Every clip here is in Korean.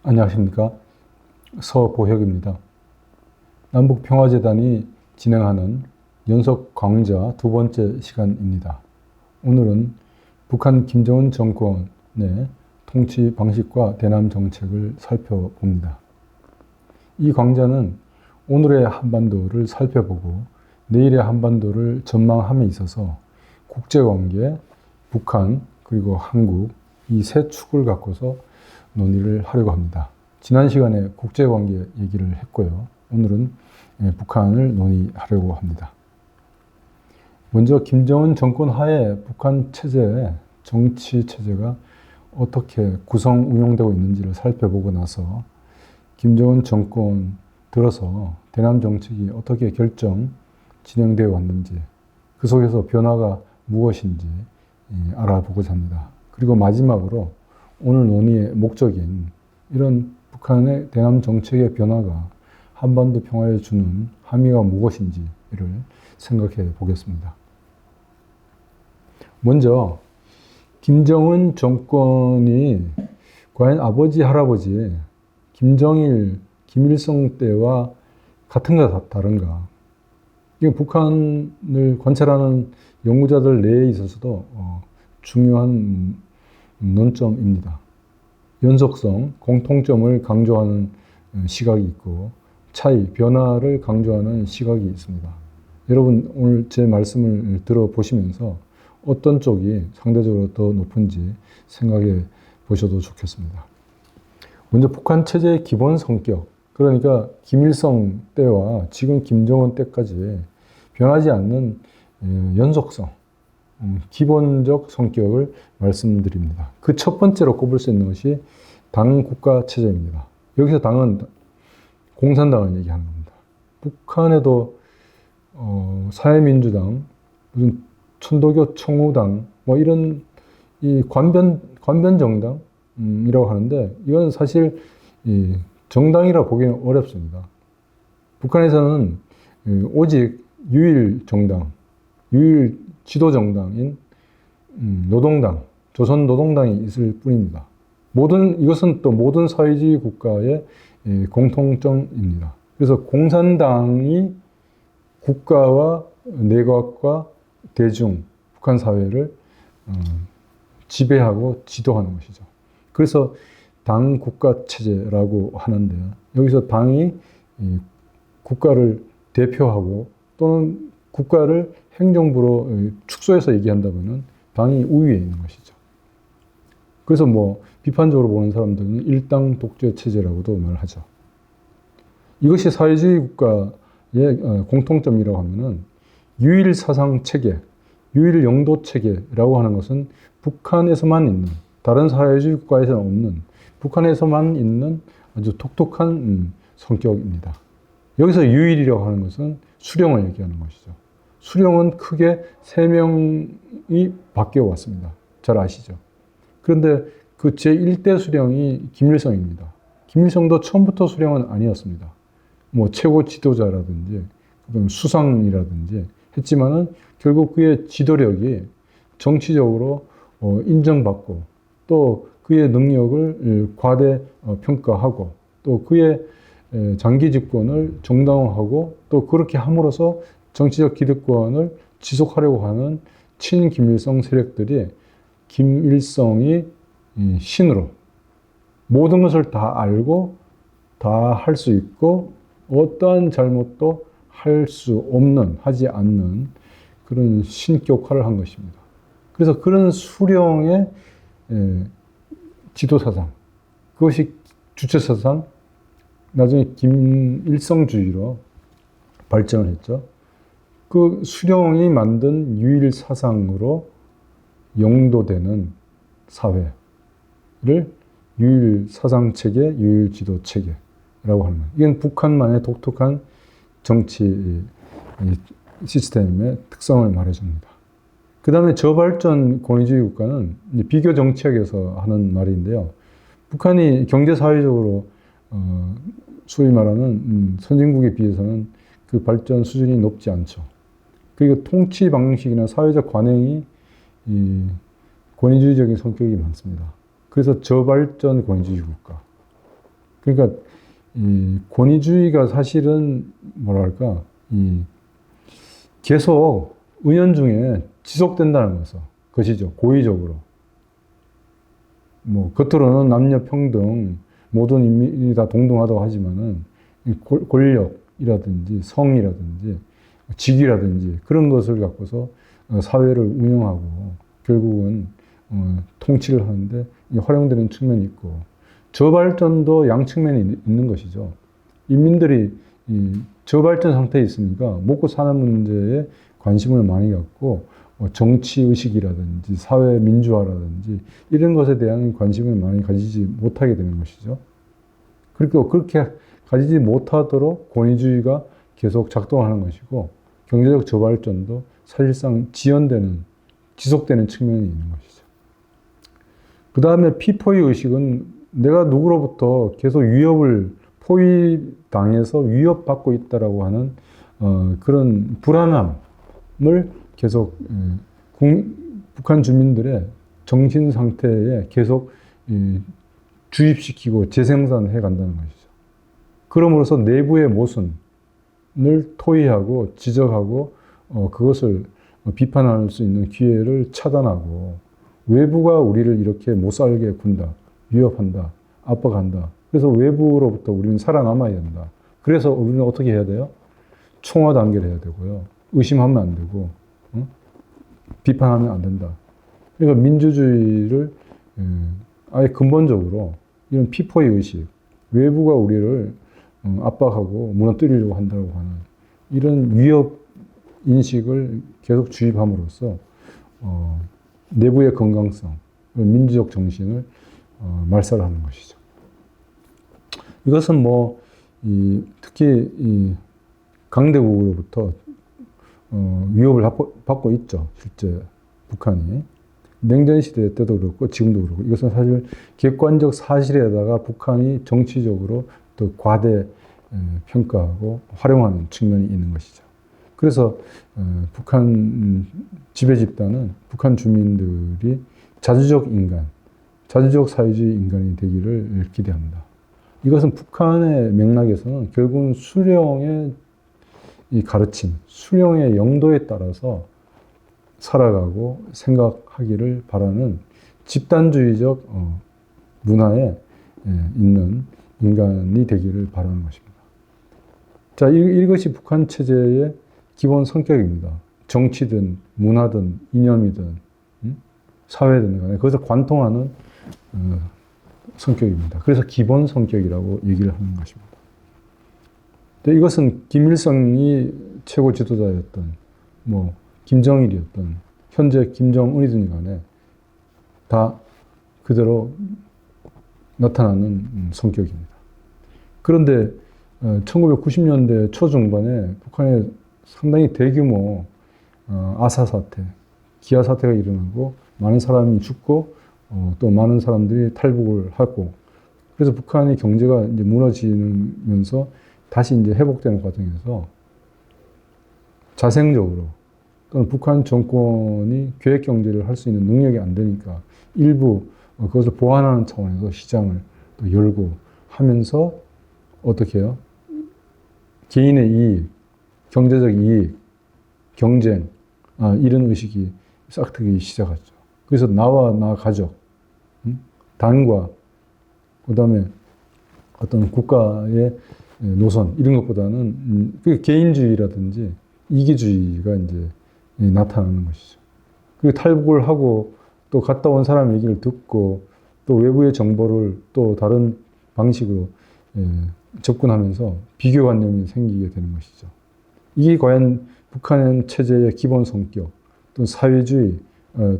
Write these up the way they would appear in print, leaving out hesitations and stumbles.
안녕하십니까. 서보혁입니다. 남북평화재단이 진행하는 연속 강좌 두 번째 시간입니다. 오늘은 북한 김정은 정권의 통치 방식과 대남 정책을 살펴봅니다. 이 강좌는 오늘의 한반도를 살펴보고 내일의 한반도를 전망함에 있어서 국제관계, 북한, 그리고 한국 이 세 축을 갖고서 논의를 하려고 합니다. 지난 시간에 국제관계 얘기를 했고요. 오늘은 북한을 논의하려고 합니다. 먼저 김정은 정권 하에 북한 체제, 정치 체제가 어떻게 구성 운영되고 있는지를 살펴보고 나서 김정은 정권 들어서 대남 정책이 어떻게 진행되어 왔는지, 그 속에서 변화가 무엇인지 알아보고자 합니다. 그리고 마지막으로 오늘 논의의 목적인 이런 북한의 대남 정책의 변화가 한반도 평화에 주는 함의가 무엇인지를 생각해 보겠습니다. 먼저 김정은 정권이 과연 아버지, 할아버지 김정일, 김일성 때와 같은가 다른가? 이게 북한을 관찰하는 연구자들 내에 있어서도 중요한 논점입니다. 연속성, 공통점을 강조하는 시각이 있고 차이, 변화를 강조하는 시각이 있습니다. 여러분 오늘 제 말씀을 들어보시면서 어떤 쪽이 상대적으로 더 높은지 생각해 보셔도 좋겠습니다. 먼저 북한 체제의 기본 성격, 그러니까 김일성 때와 지금 김정은 때까지 변하지 않는 연속성, 기본적 성격을 말씀드립니다. 그 첫 번째로 꼽을 수 있는 것이 당국가 체제입니다. 여기서 당은 공산당을 얘기하는 겁니다. 북한에도 사회민주당, 무슨 천도교 청우당, 뭐 이런 이 관변 정당이라고 하는데 이건 사실 이 정당이라 보기는 어렵습니다. 북한에서는 오직 유일 정당, 유일 지도 정당인 노동당, 조선노동당이 있을 뿐입니다. 이것은 또 모든 사회주의 국가의 공통점입니다. 그래서 공산당이 국가와 내각과 대중, 북한 사회를 지배하고 지도하는 것이죠. 그래서 당 국가 체제라고 하는데 여기서 당이 국가를 대표하고 또는 국가를 행정부로 축소해서 얘기한다면 당이 우위에 있는 것이죠. 그래서 뭐 비판적으로 보는 사람들은 일당 독재 체제라고도 말하죠. 이것이 사회주의 국가의 공통점이라고 하면은 유일 사상 체계, 유일 영도 체계라고 하는 것은 북한에서만 있는, 다른 사회주의 국가에서는 없는, 북한에서만 있는 아주 독특한 성격입니다. 여기서 유일이라고 하는 것은 수령을 얘기하는 것이죠. 수령은 크게 3명이 바뀌어 왔습니다. 잘 아시죠? 그런데 그 제1대 수령이 김일성입니다. 김일성도 처음부터 수령은 아니었습니다. 뭐 최고 지도자라든지 수상이라든지 했지만은 결국 그의 지도력이 정치적으로 인정받고 또 그의 능력을 과대 평가하고 또 그의 장기 집권을 정당화하고 또 그렇게 함으로써 정치적 기득권을 지속하려고 하는 친김일성 세력들이 김일성이 신으로 모든 것을 다 알고 다 할 수 있고 어떠한 잘못도 하지 않는 그런 신격화를 한 것입니다. 그래서 그런 수령의 지도사상, 그것이 주체사상, 나중에 김일성주의로 발전을 했죠. 그 수령이 만든 유일 사상으로 영도되는 사회를 유일 사상 체계, 유일 지도 체계라고 하는 거예요. 이건 북한만의 독특한 정치 시스템의 특성을 말해줍니다. 그 다음에 저발전 권위주의 국가는 비교 정책에서 하는 말인데요. 북한이 경제사회적으로 소위 말하는 선진국에 비해서는 그 발전 수준이 높지 않죠. 그리고 통치 방식이나 사회적 관행이 권위주의적인 성격이 많습니다. 그래서 저발전 권위주의 국가. 그러니까 이 권위주의가 사실은 뭐랄까 계속 은연중에 지속된다는 것이죠. 고의적으로. 뭐 겉으로는 남녀 평등, 모든 인민이 다 동등하다고 하지만은 권력이라든지 성이라든지 직위라든지 그런 것을 갖고서 사회를 운영하고 결국은 통치를 하는데 활용되는 측면이 있고, 저발전도 양측면이 있는 것이죠. 인민들이 저발전 상태에 있으니까 먹고 사는 문제에 관심을 많이 갖고 정치의식이라든지 사회 민주화라든지 이런 것에 대한 관심을 많이 가지지 못하게 되는 것이죠. 그리고 그렇게 가지지 못하도록 권위주의가 계속 작동하는 것이고, 경제적 저발전도 사실상 지속되는 측면이 있는 것이죠. 그 다음에 피포의 의식은 내가 누구로부터 계속 포위당해서 위협받고 있다라고 하는 그런 불안함을 계속 북한 주민들의 정신 상태에 계속 주입시키고 재생산해 간다는 것이죠. 그럼으로써 내부의 모순을 토의하고 지적하고 그것을 비판할 수 있는 기회를 차단하고, 외부가 우리를 이렇게 못 살게 군다, 위협한다, 압박한다. 그래서 외부로부터 우리는 살아남아야 된다. 그래서 우리는 어떻게 해야 돼요? 총화 단계를 해야 되고요. 의심하면 안 되고, 비판하면 안 된다. 그러니까 민주주의를 아예 근본적으로 이런 피포의 의식, 외부가 우리를 압박하고 무너뜨리려고 한다고 하는 이런 위협 인식을 계속 주입함으로써 내부의 건강성, 민주적 정신을 말살하는 것이죠. 이것은 특히 강대국으로부터 위협을 받고 있죠. 실제 북한이. 냉전 시대 때도 그렇고 지금도 그렇고, 이것은 사실 객관적 사실에다가 북한이 정치적으로 더 과대 평가하고 활용하는 측면이 있는 것이죠. 그래서 북한 지배 집단은 북한 주민들이 자주적 사회주의 인간이 되기를 기대합니다. 이것은 북한의 맥락에서는 결국은 수령의 이 가르침, 수령의 영도에 따라서 살아가고 생각하기를 바라는 집단주의적 문화에 있는 인간이 되기를 바라는 것입니다. 자, 이것이 북한 체제의 기본 성격입니다. 정치든 문화든 이념이든 사회든 간에 그것을 관통하는 성격입니다. 그래서 기본 성격이라고 얘기를 하는 것입니다. 이것은 김일성이 최고 지도자였던 김정일이었던 현재 김정은이든 간에 다 그대로 나타나는 성격입니다. 그런데 1990년대 초중반에 북한에 상당히 대규모 아사 사태, 기아 사태가 일어나고 많은 사람이 죽고 또 많은 사람들이 탈북을 하고, 그래서 북한의 경제가 이제 무너지면서 다시 이제 회복되는 과정에서 자생적으로 또는 북한 정권이 계획 경제를 할 수 있는 능력이 안 되니까 일부 그것을 보완하는 차원에서 시장을 또 열고 하면서 어떻게 해요? 개인의 이익, 경제적 이익, 경쟁, 이런 의식이 싹 트기 시작하죠. 그래서 나와 나 가족, 당과 그다음에 어떤 국가의 노선 이런 것보다는 개인주의라든지 이기주의가 이제 나타나는 것이죠. 그리고 탈북을 하고 또 갔다 온 사람 얘기를 듣고 또 외부의 정보를 또 다른 방식으로 접근하면서 비교관념이 생기게 되는 것이죠. 이게 과연 북한 체제의 기본 성격 또는 사회주의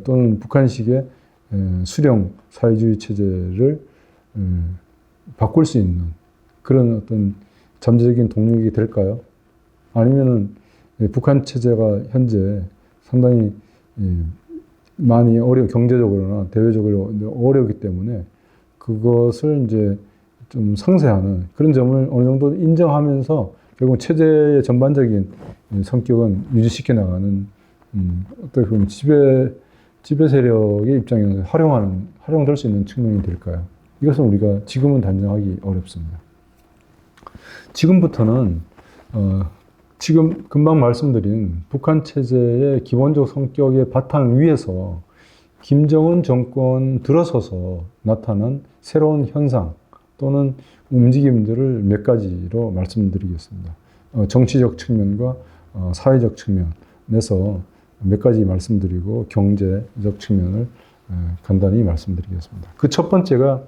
또는 북한식의 수령 사회주의 체제를 바꿀 수 있는 그런 어떤 잠재적인 동력이 될까요? 아니면은 북한 체제가 현재 상당히 많이 경제적으로나 대외적으로 어렵기 때문에 그것을 이제 좀 상쇄하는 그런 점을 어느 정도 인정하면서 결국 체제의 전반적인 성격은 유지시켜 나가는 어떻게 보면 지배 세력의 입장에서 활용될 수 있는 측면이 될까요? 이것은 우리가 지금은 단정하기 어렵습니다. 지금부터는 지금 금방 말씀드린 북한 체제의 기본적 성격의 바탕 위에서 김정은 정권 들어서서 나타난 새로운 현상 또는 움직임들을 몇 가지로 말씀드리겠습니다. 정치적 측면과 사회적 측면에서 몇 가지 말씀드리고 경제적 측면을 간단히 말씀드리겠습니다. 그 첫 번째가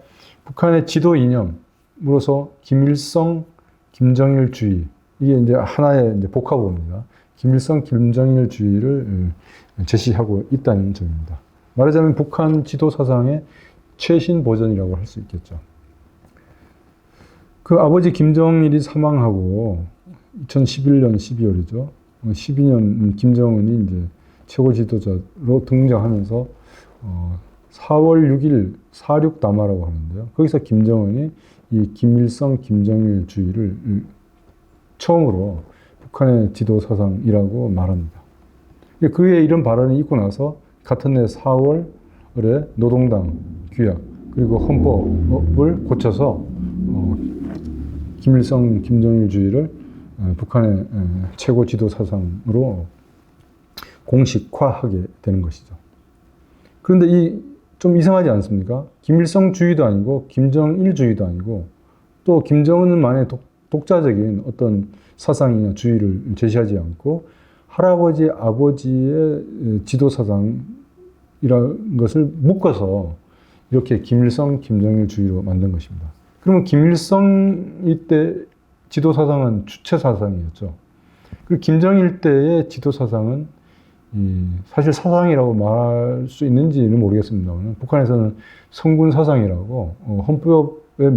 북한의 지도 이념으로서 김일성, 김정일주의, 이게 이제 하나의 이제 복합어입니다. 김일성, 김정일주의를 제시하고 있다는 점입니다. 말하자면 북한 지도 사상의 최신 버전이라고 할 수 있겠죠. 그 아버지 김정일이 사망하고 2011년 12월이죠. 12년 김정은이 이제 최고 지도자로 등장하면서 4월 6일 4.6 담화라고 하는데요. 거기서 김정은이 이 김일성, 김정일주의를 처음으로 북한의 지도 사상이라고 말합니다. 그의 이런 발언이 있고 나서 같은 해 4월에 노동당 규약 그리고 헌법을 고쳐서 김일성, 김정일주의를 북한의 최고 지도 사상으로 공식화하게 되는 것이죠. 그런데 좀 이상하지 않습니까? 김일성주의도 아니고 김정일주의도 아니고 또 김정은만의 독자적인 어떤 사상이나 주의를 제시하지 않고 할아버지, 아버지의 지도 사상이라는 것을 묶어서 이렇게 김일성, 김정일주의로 만든 것입니다. 그러면 김일성 때 지도 사상은 주체 사상이었죠. 그리고 김정일 때의 지도 사상은 사실 사상이라고 말할 수 있는지는 모르겠습니다만 북한에서는 성군 사상이라고 헌법에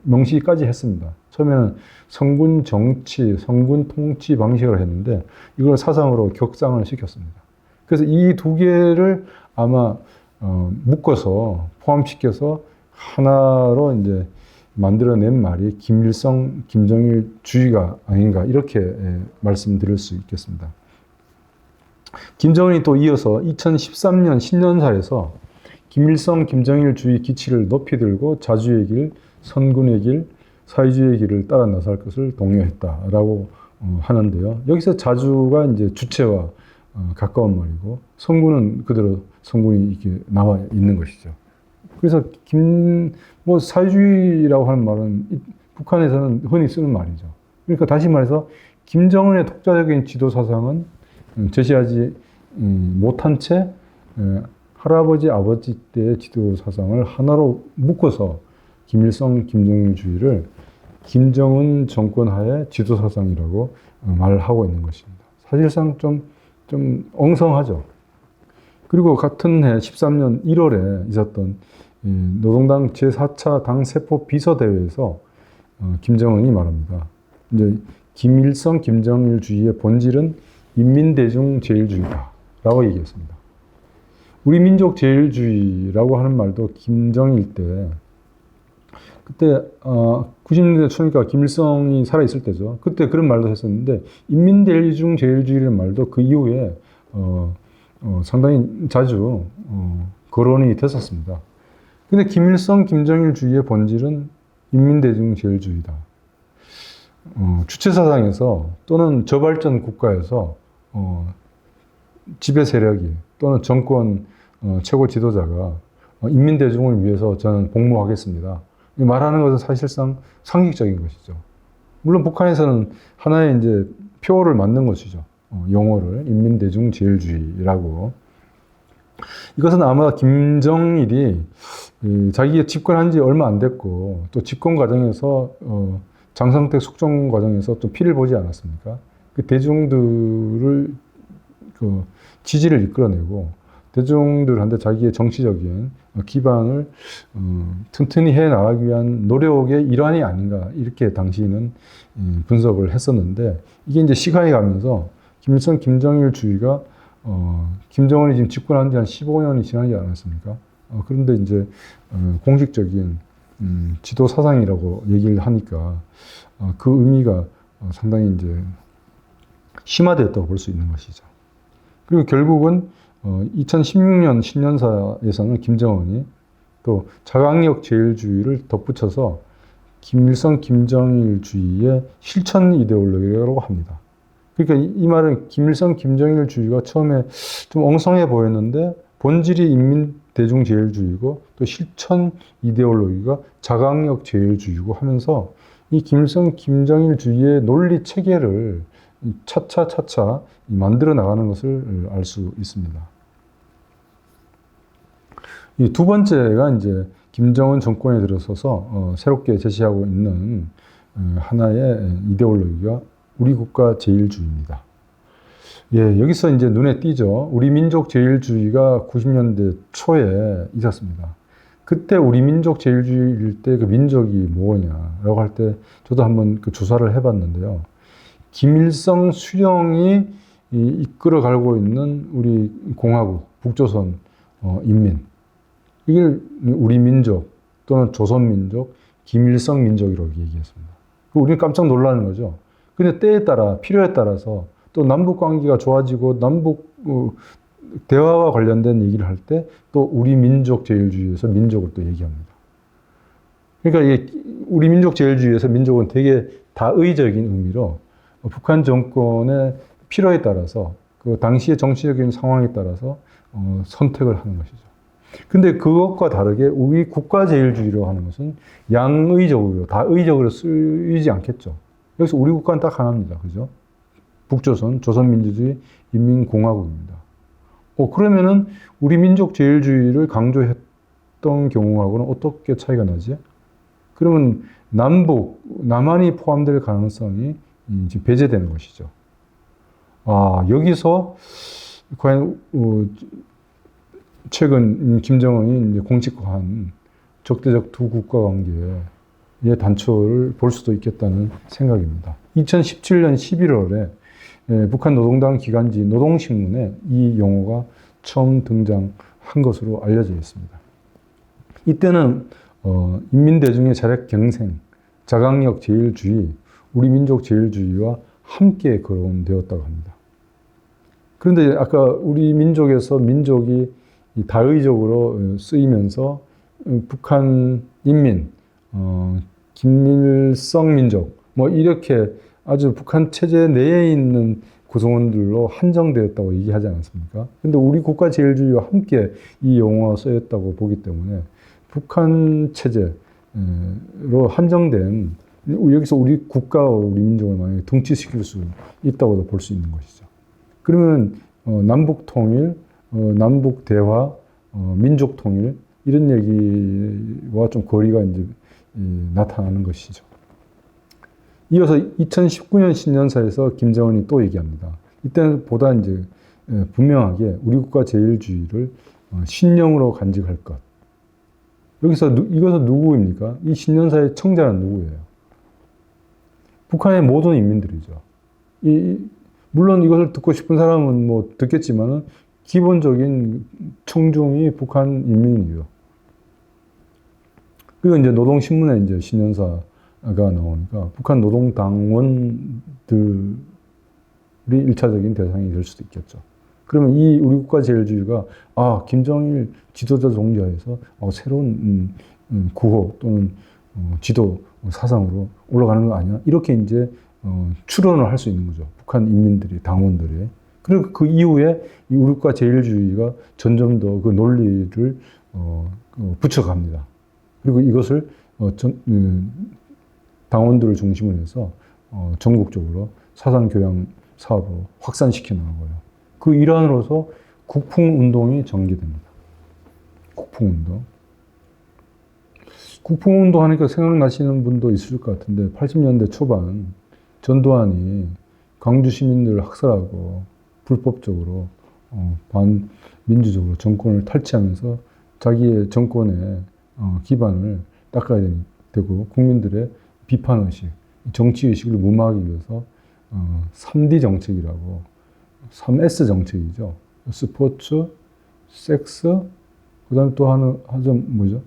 명시까지 했습니다. 처음에는 성군 정치, 성군 통치 방식으로 했는데 이걸 사상으로 격상을 시켰습니다. 그래서 이 두 개를 아마 묶어서 포함시켜서 하나로 이제 만들어낸 말이 김일성, 김정일주의가 아닌가 이렇게 말씀드릴 수 있겠습니다. 김정은이 또 이어서 2013년 신년사에서 김일성, 김정일주의 기치를 높이 들고 자주의 길, 선군의 길, 사회주의의 길을 따라 나설 것을 독려했다라고 하는데요. 여기서 자주가 이제 주체와 가까운 말이고 선군은 그대로 선군이 이렇게 나와 있는 것이죠. 그래서 사회주의라고 하는 말은 북한에서는 흔히 쓰는 말이죠. 그러니까 다시 말해서 김정은의 독자적인 지도 사상은 제시하지 못한 채 할아버지, 아버지 때의 지도 사상을 하나로 묶어서 김일성, 김정일주의를 김정은 정권 하에 지도 사상이라고 말을 하고 있는 것입니다. 사실상 좀 엉성하죠. 그리고 같은 해 13년 1월에 있었던 노동당 제4차 당세포 비서대회에서 김정은이 말합니다. 이제 김일성, 김정일주의의 본질은 인민대중제일주의다 라고 얘기했습니다. 우리 민족 제일주의라고 하는 말도 김정일 때 그때 90년대 초니까 김일성이 살아있을 때죠. 그때 그런 말도 했었는데 인민대중제일주의라는 말도 그 이후에 상당히 자주 거론이 됐었습니다. 근데 김일성, 김정일주의의 본질은 인민대중제일주의다. 주체사상에서 또는 저발전 국가에서 지배 세력이 또는 정권 최고 지도자가 인민대중을 위해서 저는 복무하겠습니다. 말하는 것은 사실상 상식적인 것이죠. 물론 북한에서는 하나의 이제 표어를 만든 것이죠. 용어를 인민대중제일주의라고. 이것은 아마 김정일이 자기가 집권한 지 얼마 안 됐고 또 집권 과정에서 장성택 숙종 과정에서 또 피를 보지 않았습니까? 그 대중들을 지지를 이끌어내고 대중들한테 자기의 정치적인 기반을 튼튼히 해 나가기 위한 노력의 일환이 아닌가 이렇게 당시에는 분석을 했었는데 이게 이제 시간이 가면서 김일성, 김정일주의가 김정은이 지금 집권한 지 한 15년이 지나지 않았습니까? 그런데 이제 공식적인 지도 사상이라고 얘기를 하니까 그 의미가 상당히 이제 심화되었다고 볼 수 있는 것이죠. 그리고 결국은 2016년 신년사에서는 김정은이 또 자강력 제일주의를 덧붙여서 김일성, 김정일주의의 실천 이데올로기라고 합니다. 그러니까 이 말은 김일성, 김정일주의가 처음에 좀 엉성해 보였는데 본질이 인민대중제일주의고 또 실천 이데올로기가 자강력 제일주의고 하면서 이 김일성, 김정일주의의 논리 체계를 차차차차 만들어 나가는 것을 알 수 있습니다. 이 두 번째가 이제 김정은 정권에 들어서서 새롭게 제시하고 있는 하나의 이데올로기가 우리 국가 제일주의입니다. 예, 여기서 이제 눈에 띄죠. 우리 민족 제일주의가 90년대 초에 있었습니다. 그때 우리 민족 제일주의일 때 그 민족이 뭐냐라고 할 때 저도 한번 그 조사를 해봤는데요. 김일성 수령이 이끌어가고 있는 우리 공화국, 북조선 인민. 이걸 우리 민족 또는 조선민족, 김일성 민족이라고 얘기했습니다. 우리는 깜짝 놀라는 거죠. 근데 때에 따라, 필요에 따라서 또 남북 관계가 좋아지고 남북 대화와 관련된 얘기를 할 때 또 우리 민족 제일주의에서 민족을 또 얘기합니다. 그러니까 우리 민족 제일주의에서 민족은 되게 다의적인 의미로 북한 정권의 필요에 따라서 그 당시의 정치적인 상황에 따라서 선택을 하는 것이죠. 근데 그것과 다르게 우리 국가 제일주의라고 하는 것은 양의적으로, 다의적으로 쓰이지 않겠죠. 여기서 우리 국가는 딱 하나입니다. 그죠? 북조선, 조선민주주의 인민공화국입니다. 그러면은 우리 민족 제일주의를 강조했던 경우하고는 어떻게 차이가 나지? 그러면 남한이 포함될 가능성이 이제 배제되는 것이죠. 여기서 과연 최근 김정은이 이제 공식화한 적대적 두 국가 관계의 단초를 볼 수도 있겠다는 생각입니다. 2017년 11월에 북한 노동당 기간지 노동신문에 이 용어가 처음 등장한 것으로 알려져 있습니다. 이때는 인민대중의 자력 경생, 자강력 제일주의, 우리 민족 제일주의와 함께 거론되었다고 합니다. 그런데 아까 우리 민족에서 민족이 다의적으로 쓰이면서 북한 인민, 김일성 민족, 뭐 이렇게 아주 북한 체제 내에 있는 구성원들로 한정되었다고 얘기하지 않았습니까? 근데 우리 국가 제일주의와 함께 이 용어가 쓰였다고 보기 때문에 북한 체제로 한정된 여기서 우리 국가와 우리 민족을 만약에 등치시킬 수 있다고도 볼 수 있는 것이죠. 그러면 남북 통일, 남북 대화, 민족 통일 이런 얘기와 좀 거리가 이제 나타나는 것이죠. 이어서 2019년 신년사에서 김정은이 또 얘기합니다. 이때는 보다 이제 분명하게 우리 국가 제일주의를 신령으로 간직할 것. 여기서 이것은 누구입니까? 이 신년사의 청자는 누구예요? 북한의 모든 인민들이죠. 물론 이것을 듣고 싶은 사람은 뭐 듣겠지만은 기본적인 청중이 북한 인민이에요. 그리고 이제 노동신문에 이제 신년사가 나오니까 북한 노동당원들이 1차적인 대상이 될 수도 있겠죠. 그러면 이 우리 국가 제일주의가 김정일 지도자 종자에서 새로운 구호 또는 지도 사상으로 올라가는 거 아니야? 이렇게 이제 추론을 할 수 있는 거죠. 북한 인민들이, 당원들이. 그리고 그 이후에 이 우리 국가 제일주의가 점점 더 그 논리를 붙여갑니다. 그리고 이것을 당원들을 중심으로 해서 전국적으로 사상교양 사업으로 확산시켜 나가고요. 그 일환으로서 국풍운동이 전개됩니다. 국풍운동. 국풍운동 하니까 생각나시는 분도 있을 것 같은데 80년대 초반 전두환이 광주 시민들을 학살하고 불법적으로 반민주적으로 정권을 탈취하면서 자기의 정권의 기반을 닦아야 되고 국민들의 비판의식, 정치의식을 무마하기 위해서 3D 정책이라고 3S 정책이죠. 스포츠, 섹스, 그 다음에 또 하나는 뭐죠?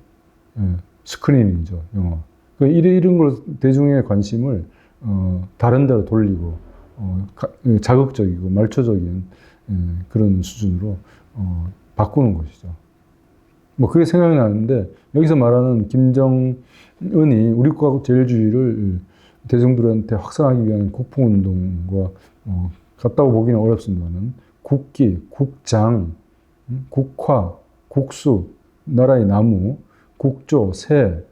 스크린이죠, 영화. 이런 걸 대중의 관심을 다른 데로 돌리고 자극적이고 말초적인 그런 수준으로 바꾸는 것이죠. 뭐 그게 생각이 나는데 여기서 말하는 김정은이 우리 국가 제일주의를 대중들한테 확산하기 위한 국풍운동과 같다고 보기는 어렵습니다만 국기, 국장, 국화, 국수, 나라의 나무, 국조, 새,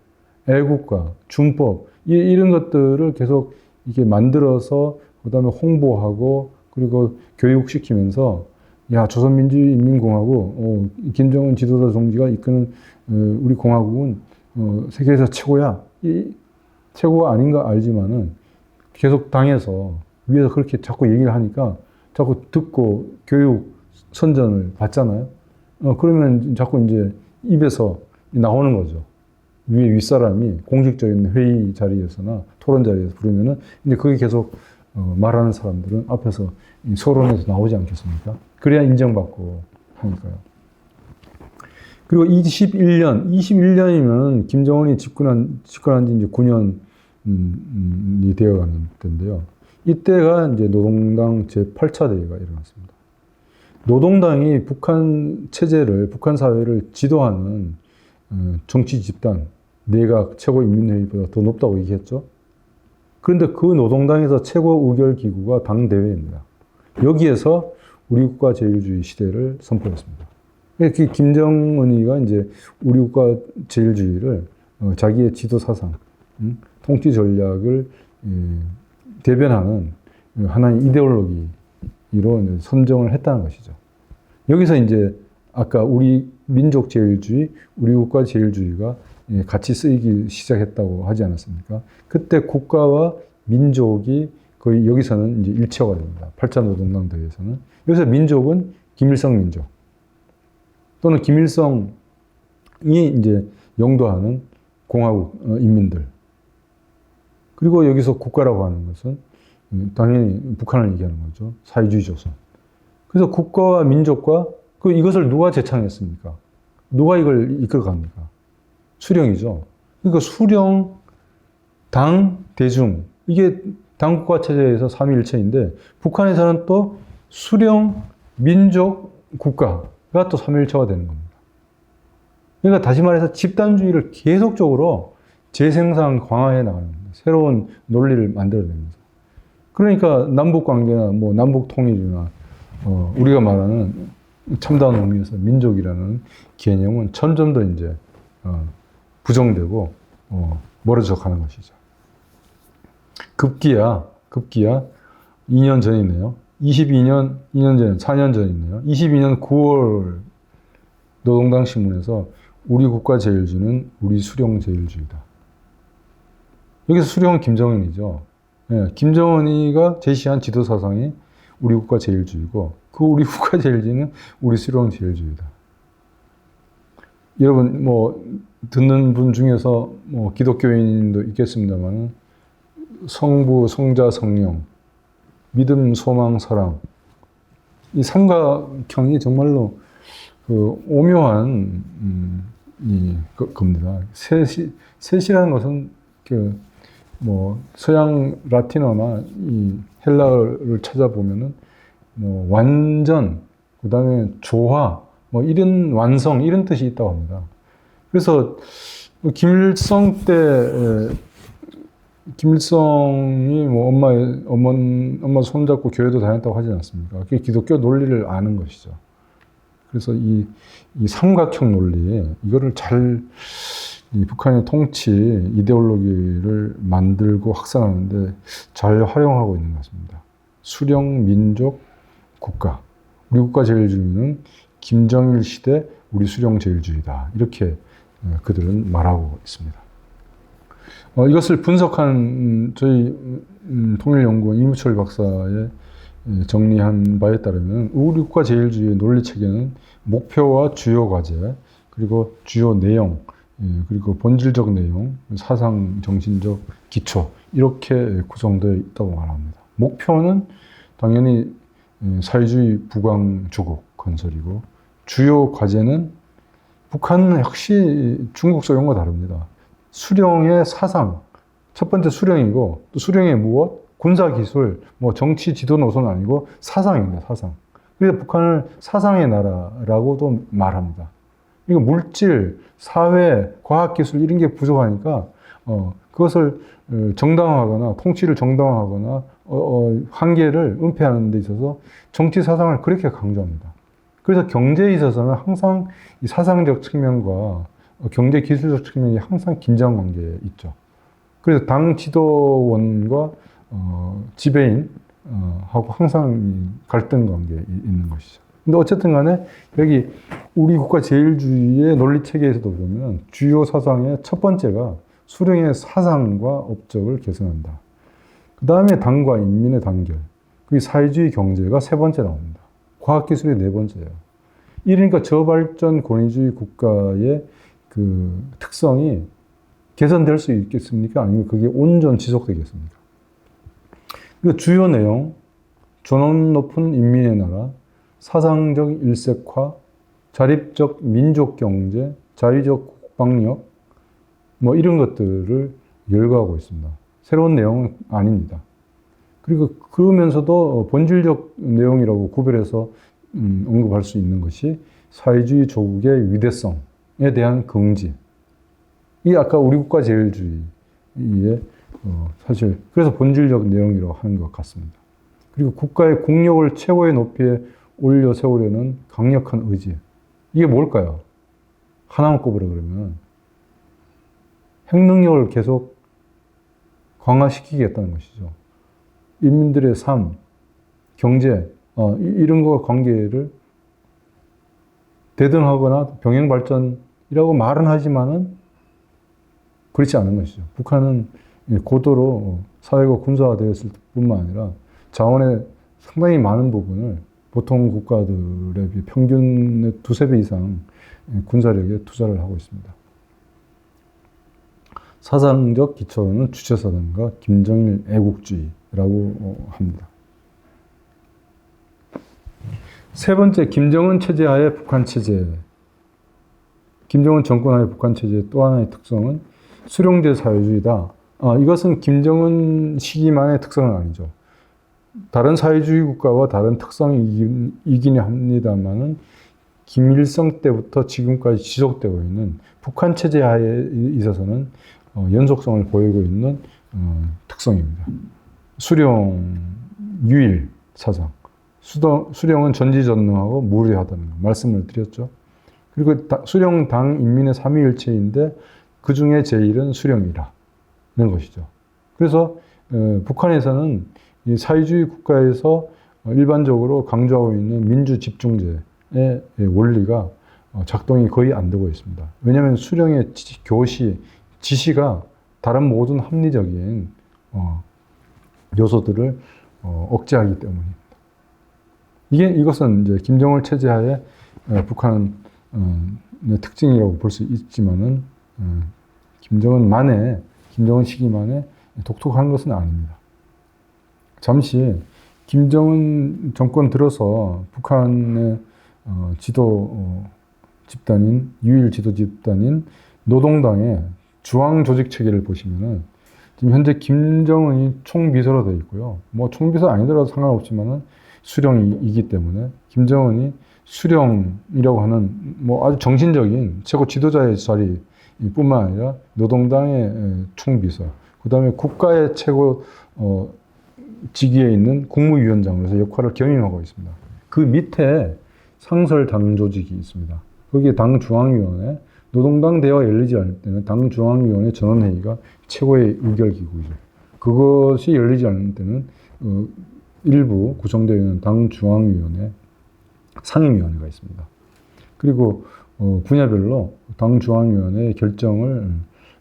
애국가, 준법 이런 것들을 계속 이렇게 만들어서 그다음에 홍보하고 그리고 교육시키면서 야 조선민주인민공화국 김정은 지도자 동지가 이끄는 우리 공화국은 세계에서 최고야. 이 최고가 아닌가 알지만은 계속 당에서 위에서 그렇게 자꾸 얘기를 하니까 자꾸 듣고 교육 선전을 받잖아요. 그러면 자꾸 이제 입에서 나오는 거죠. 위에 윗사람이 공식적인 회의 자리에서나 토론 자리에서 부르면은 이제 그게 계속 말하는 사람들은 앞에서 서론에서 나오지 않겠습니까? 그래야 인정받고 하니까요. 그리고 21년이면 김정은이 집권한 지 이제 9년이 되어가는 때인데요. 이때가 이제 노동당 제8차 대회가 일어났습니다. 노동당이 북한 체제를, 북한 사회를 지도하는 정치 집단, 내각 최고인민회의보다 더 높다고 얘기했죠. 그런데 그 노동당에서 최고 의결 기구가 당대회입니다. 여기에서 우리 국가 제일주의 시대를 선포했습니다. 김정은이가 이제 우리 국가 제일주의를 자기의 지도 사상, 통치 전략을 대변하는 하나의 이데올로기로 선정을 했다는 것이죠. 여기서 이제 아까 우리 민족 제일주의, 우리 국가 제일주의가 같이 쓰이기 시작했다고 하지 않았습니까? 그때 국가와 민족이 거의 여기서는 이제 일체화가 됩니다. 8차 노동당 대회에서는. 여기서 민족은 김일성 민족 또는 김일성이 이제 영도하는 공화국 인민들. 그리고 여기서 국가라고 하는 것은 당연히 북한을 얘기하는 거죠. 사회주의 조선. 그래서 국가와 민족과 이것을 누가 제창했습니까? 누가 이걸 이끌어갑니까? 수령이죠. 그러니까 수령, 당, 대중. 이게 당국가 체제에서 삼위일체인데 북한에서는 또 수령, 민족, 국가가 또 삼위일체가 되는 겁니다. 그러니까 다시 말해서 집단주의를 계속적으로 재생산, 강화해 나가는 겁니다. 새로운 논리를 만들어내면서. 그러니까 남북관계나 뭐 남북통일이나 우리가 말하는 첨단 의미에서 민족이라는 개념은 점점 더 이제 부정되고 멀어져 가는 것이죠. 급기야 2년 전이네요. 2년 전, 4년 전이네요. 22년 9월 노동당 신문에서 우리 국가 제일주의는 우리 수령 제일주의다. 여기서 수령은 김정은이죠. 예, 김정은이가 제시한 지도 사상이 우리 국가 제일주의고 그 우리 국가 제일주의는 우리 수령 제일주의다. 여러분 뭐 듣는 분 중에서 뭐 기독교인도 있겠습니다만 성부, 성자, 성령, 믿음, 소망, 사랑 이 삼각형이 정말로 그 오묘한 겁니다. 셋이라는 것은 그 뭐 서양 라틴어나 이 헬라어를 찾아보면은 뭐 완전 그다음에 조화 뭐 이런 완성 이런 뜻이 있다고 합니다. 그래서 김일성 때 김일성이 뭐 엄마 손잡고 교회도 다녔다고 하지 않습니까? 그게 기독교 논리를 아는 것이죠. 그래서 이 삼각형 논리 이거를 이 북한의 통치 이데올로기를 만들고 확산하는데 잘 활용하고 있는 것 같습니다. 수령, 민족, 국가. 우리 국가 제일주의는 김정일 시대 우리 수령 제일주의다. 이렇게 그들은 말하고 있습니다. 이것을 분석한 저희 통일연구원 이무철 박사의 정리한 바에 따르면 우리 국가 제일주의의 논리 체계는 목표와 주요 과제, 그리고 주요 내용, 그리고 본질적 내용, 사상, 정신적 기초 이렇게 구성되어 있다고 말합니다. 목표는 당연히 사회주의 부강조국 건설이고 주요 과제는 북한은 역시 중국 소련과 다릅니다. 수령의 사상, 첫 번째 수령이고 또 수령의 무엇? 군사기술, 뭐 정치 지도 노선은 아니고 사상입니다. 사상. 그래서 북한을 사상의 나라라고도 말합니다. 이거 물질, 사회, 과학기술 이런 게 부족하니까 그것을 정당화하거나 통치를 정당화하거나 한계를 은폐하는 데 있어서 정치 사상을 그렇게 강조합니다. 그래서 경제에 있어서는 항상 이 사상적 측면과 경제 기술적 측면이 항상 긴장 관계에 있죠. 그래서 당 지도원과 지배인 하고 항상 갈등 관계에 있는 것이죠. 근데 어쨌든 간에 여기 우리 국가 제일주의의 논리 체계에서도 보면 주요 사상의 첫 번째가 수령의 사상과 업적을 개선한다. 그 다음에 당과 인민의 단결, 그리고 사회주의 경제가 세 번째 나옵니다. 과학기술이 네 번째예요. 이러니까 저발전 권위주의 국가의 그 특성이 개선될 수 있겠습니까? 아니면 그게 온전 지속되겠습니까? 그 주요 내용, 존엄 높은 인민의 나라, 사상적 일색화, 자립적 민족 경제, 자유적 국방력, 뭐 이런 것들을 열거하고 있습니다. 새로운 내용은 아닙니다. 그리고 그러면서도 본질적 내용이라고 구별해서 언급할 수 있는 것이 사회주의 조국의 위대성에 대한 긍지. 이 아까 우리 국가 제일주의의 사실 그래서 본질적 내용이라고 하는 것 같습니다. 그리고 국가의 국력을 최고의 높이에 올려 세우려는 강력한 의지. 이게 뭘까요? 하나만 꼽으라 그러면 핵능력을 계속 강화시키겠다는 것이죠. 인민들의 삶, 경제, 이런 거와 관계를 대등하거나 병행 발전이라고 말은 하지만은 그렇지 않은 것이죠. 북한은 고도로 사회가 군사화되었을 뿐만 아니라 자원의 상당히 많은 부분을 보통 국가들에 비해 평균의 두세 배 이상 군사력에 투자를 하고 있습니다. 사상적 기초는 주체사상과 김정일 애국주의라고 합니다. 세 번째, 김정은 체제 하에 북한 체제. 김정은 정권 하에 북한 체제의 또 하나의 특성은 수령제 사회주의다. 이것은 김정은 시기만의 특성은 아니죠. 다른 사회주의 국가와 다른 특성이 이기는 합니다만은 김일성 때부터 지금까지 지속되고 있는 북한 체제 하에 있어서는 연속성을 보이고 있는 특성입니다. 수령 유일 사상. 수령은 전지전능하고 무례하다는 거 말씀을 드렸죠. 그리고 수령 당 인민의 삼위일체인데 그 중에 제일은 수령이라는 것이죠. 그래서 북한에서는 이 사회주의 국가에서 일반적으로 강조하고 있는 민주 집중제의 원리가 작동이 거의 안 되고 있습니다. 왜냐하면 수령의 교시, 지시가 다른 모든 합리적인 요소들을 억제하기 때문입니다. 이것은 이제 김정일 체제하에 북한의 특징이라고 볼 수 있지만은 김정은 시기만에 독특한 것은 아닙니다. 잠시 김정은 정권 들어서 북한의 지도 집단인 유일 지도 집단인 노동당의 중앙 조직 체계를 보시면은 지금 현재 김정은이 총비서로 되어 있고요. 뭐 총비서 아니더라도 상관없지만은 수령이기 때문에 김정은이 수령이라고 하는 뭐 아주 정신적인 최고 지도자의 자리뿐만 아니라 노동당의 총비서, 그 다음에 국가의 최고 직위에 있는 국무위원장으로서 역할을 겸임하고 있습니다. 그 밑에 상설 당 조직이 있습니다. 거기에 당 중앙위원회, 노동당 대화가 열리지 않을 때는 당 중앙위원회 전원회의가 최고의 의결기구이죠. 그것이 열리지 않을 때는 일부 구성되어 있는 당 중앙위원회, 상임위원회가 있습니다. 그리고 분야별로 당 중앙위원회의 결정을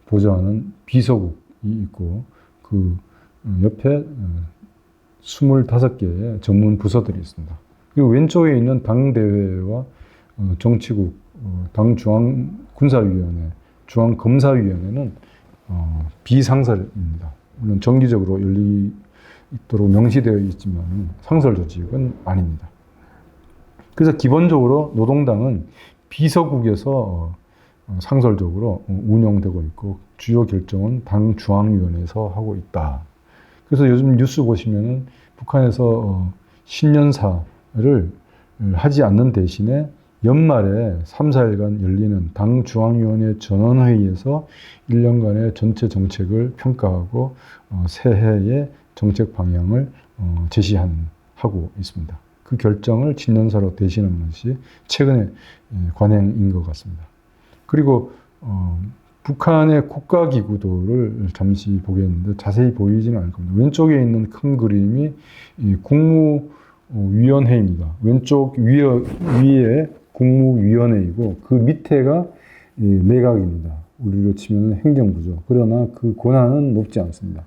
보좌하는 비서국이 있고 그 옆에 25개의 전문 부서들이 있습니다. 그리고 왼쪽에 있는 당대회와 정치국, 당중앙군사위원회, 중앙검사위원회는 비상설입니다. 물론 정기적으로 열리도록 명시되어 있지만 상설 조직은 아닙니다. 그래서 기본적으로 노동당은 비서국에서 상설적으로 운영되고 있고 주요 결정은 당 중앙위원회에서 하고 있다. 그래서 요즘 뉴스 보시면은 북한에서 신년사를 하지 않는 대신에 연말에 3, 4일간 열리는 당 중앙위원회 전원회의에서 1년간의 전체 정책을 평가하고 새해의 정책 방향을 제시하고 있습니다. 그 결정을 친년사로 대신한 것이 최근의 관행인 것 같습니다. 그리고 북한의 국가기구도를 잠시 보겠는데 자세히 보이지는 않을 겁니다. 왼쪽에 있는 큰 그림이 국무위원회입니다. 왼쪽 위에 국무위원회이고 그 밑에가 내각입니다. 우리로 치면 행정부죠. 그러나 그 권한은 높지 않습니다.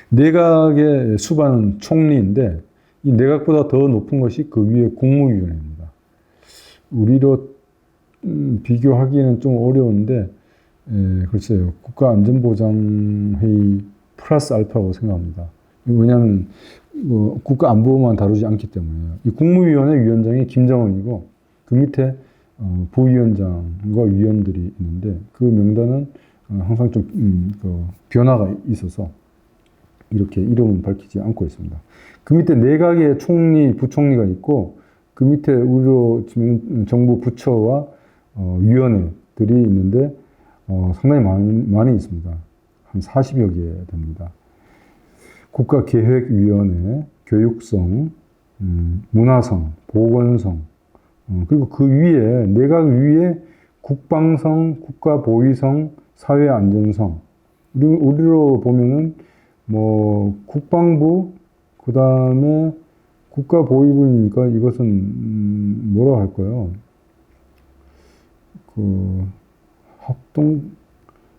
내각의 수반은 총리인데 이 내각보다 더 높은 것이 그 위에 국무위원회입니다. 우리로 비교하기는 좀 어려운데 글쎄요. 국가안전보장회의 플러스 알파라고 생각합니다. 왜냐하면 국가안보만 다루지 않기 때문에요. 이 국무위원회 위원장이 김정은이고 그 밑에 부위원장과 위원들이 있는데 그 명단은 항상 좀 변화가 있어서 이렇게 이름은 밝히지 않고 있습니다. 그 밑에 내각의 총리, 부총리가 있고 그 밑에 우리로 치면 정부 부처와 위원회들이 있는데 상당히 많이 있습니다. 한 40여 개 됩니다. 국가계획위원회, 교육성, 문화성, 보건성, 그리고 그 위에, 내각 위에 국방성, 국가보위성, 사회안전성. 우리로 보면은, 국방부, 그 다음에 국가보위부니까 이것은 뭐라 할까요?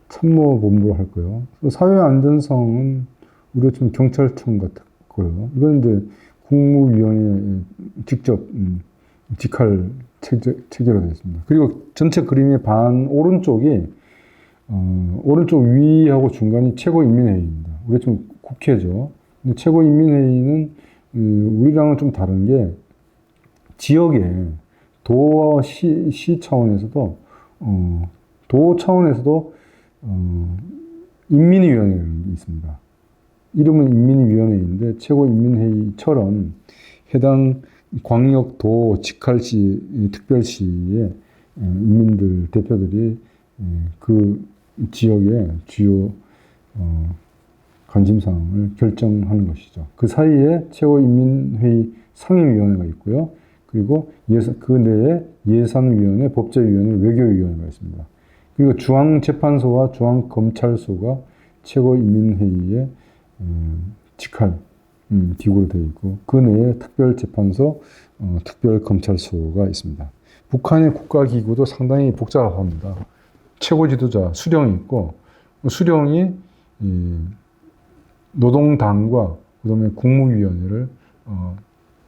합동참모본부로 할까요? 사회안전성은 우리가 지금 경찰청 같고요. 이건 이제 국무위원회에 직접 직할 체계로 되어 있습니다. 그리고 전체 그림의 오른쪽 위하고 중간이 최고인민회의입니다. 우리가 지금 국회죠. 근데 최고인민회의는 우리랑은 좀 다른 게 지역에 도와 시 차원에서도 도 차원에서도 인민위원회라는 게 있습니다. 이름은 인민위원회인데 최고인민회의처럼 해당 광역, 도, 직할시, 특별시의 인민들 대표들이 그 지역의 주요 관심사항을 결정하는 것이죠. 그 사이에 최고인민회의 상임위원회가 있고요. 그리고 그 내에 예산위원회, 법제위원회, 외교위원회가 있습니다. 그리고 중앙재판소와 중앙검찰소가 최고인민회의의 직할 기구로 되어 있고 그 내에 특별재판소, 특별검찰소가 있습니다. 북한의 국가기구도 상당히 복잡합니다. 최고지도자 수령이 있고 수령이 노동당과 그다음에 국무위원회를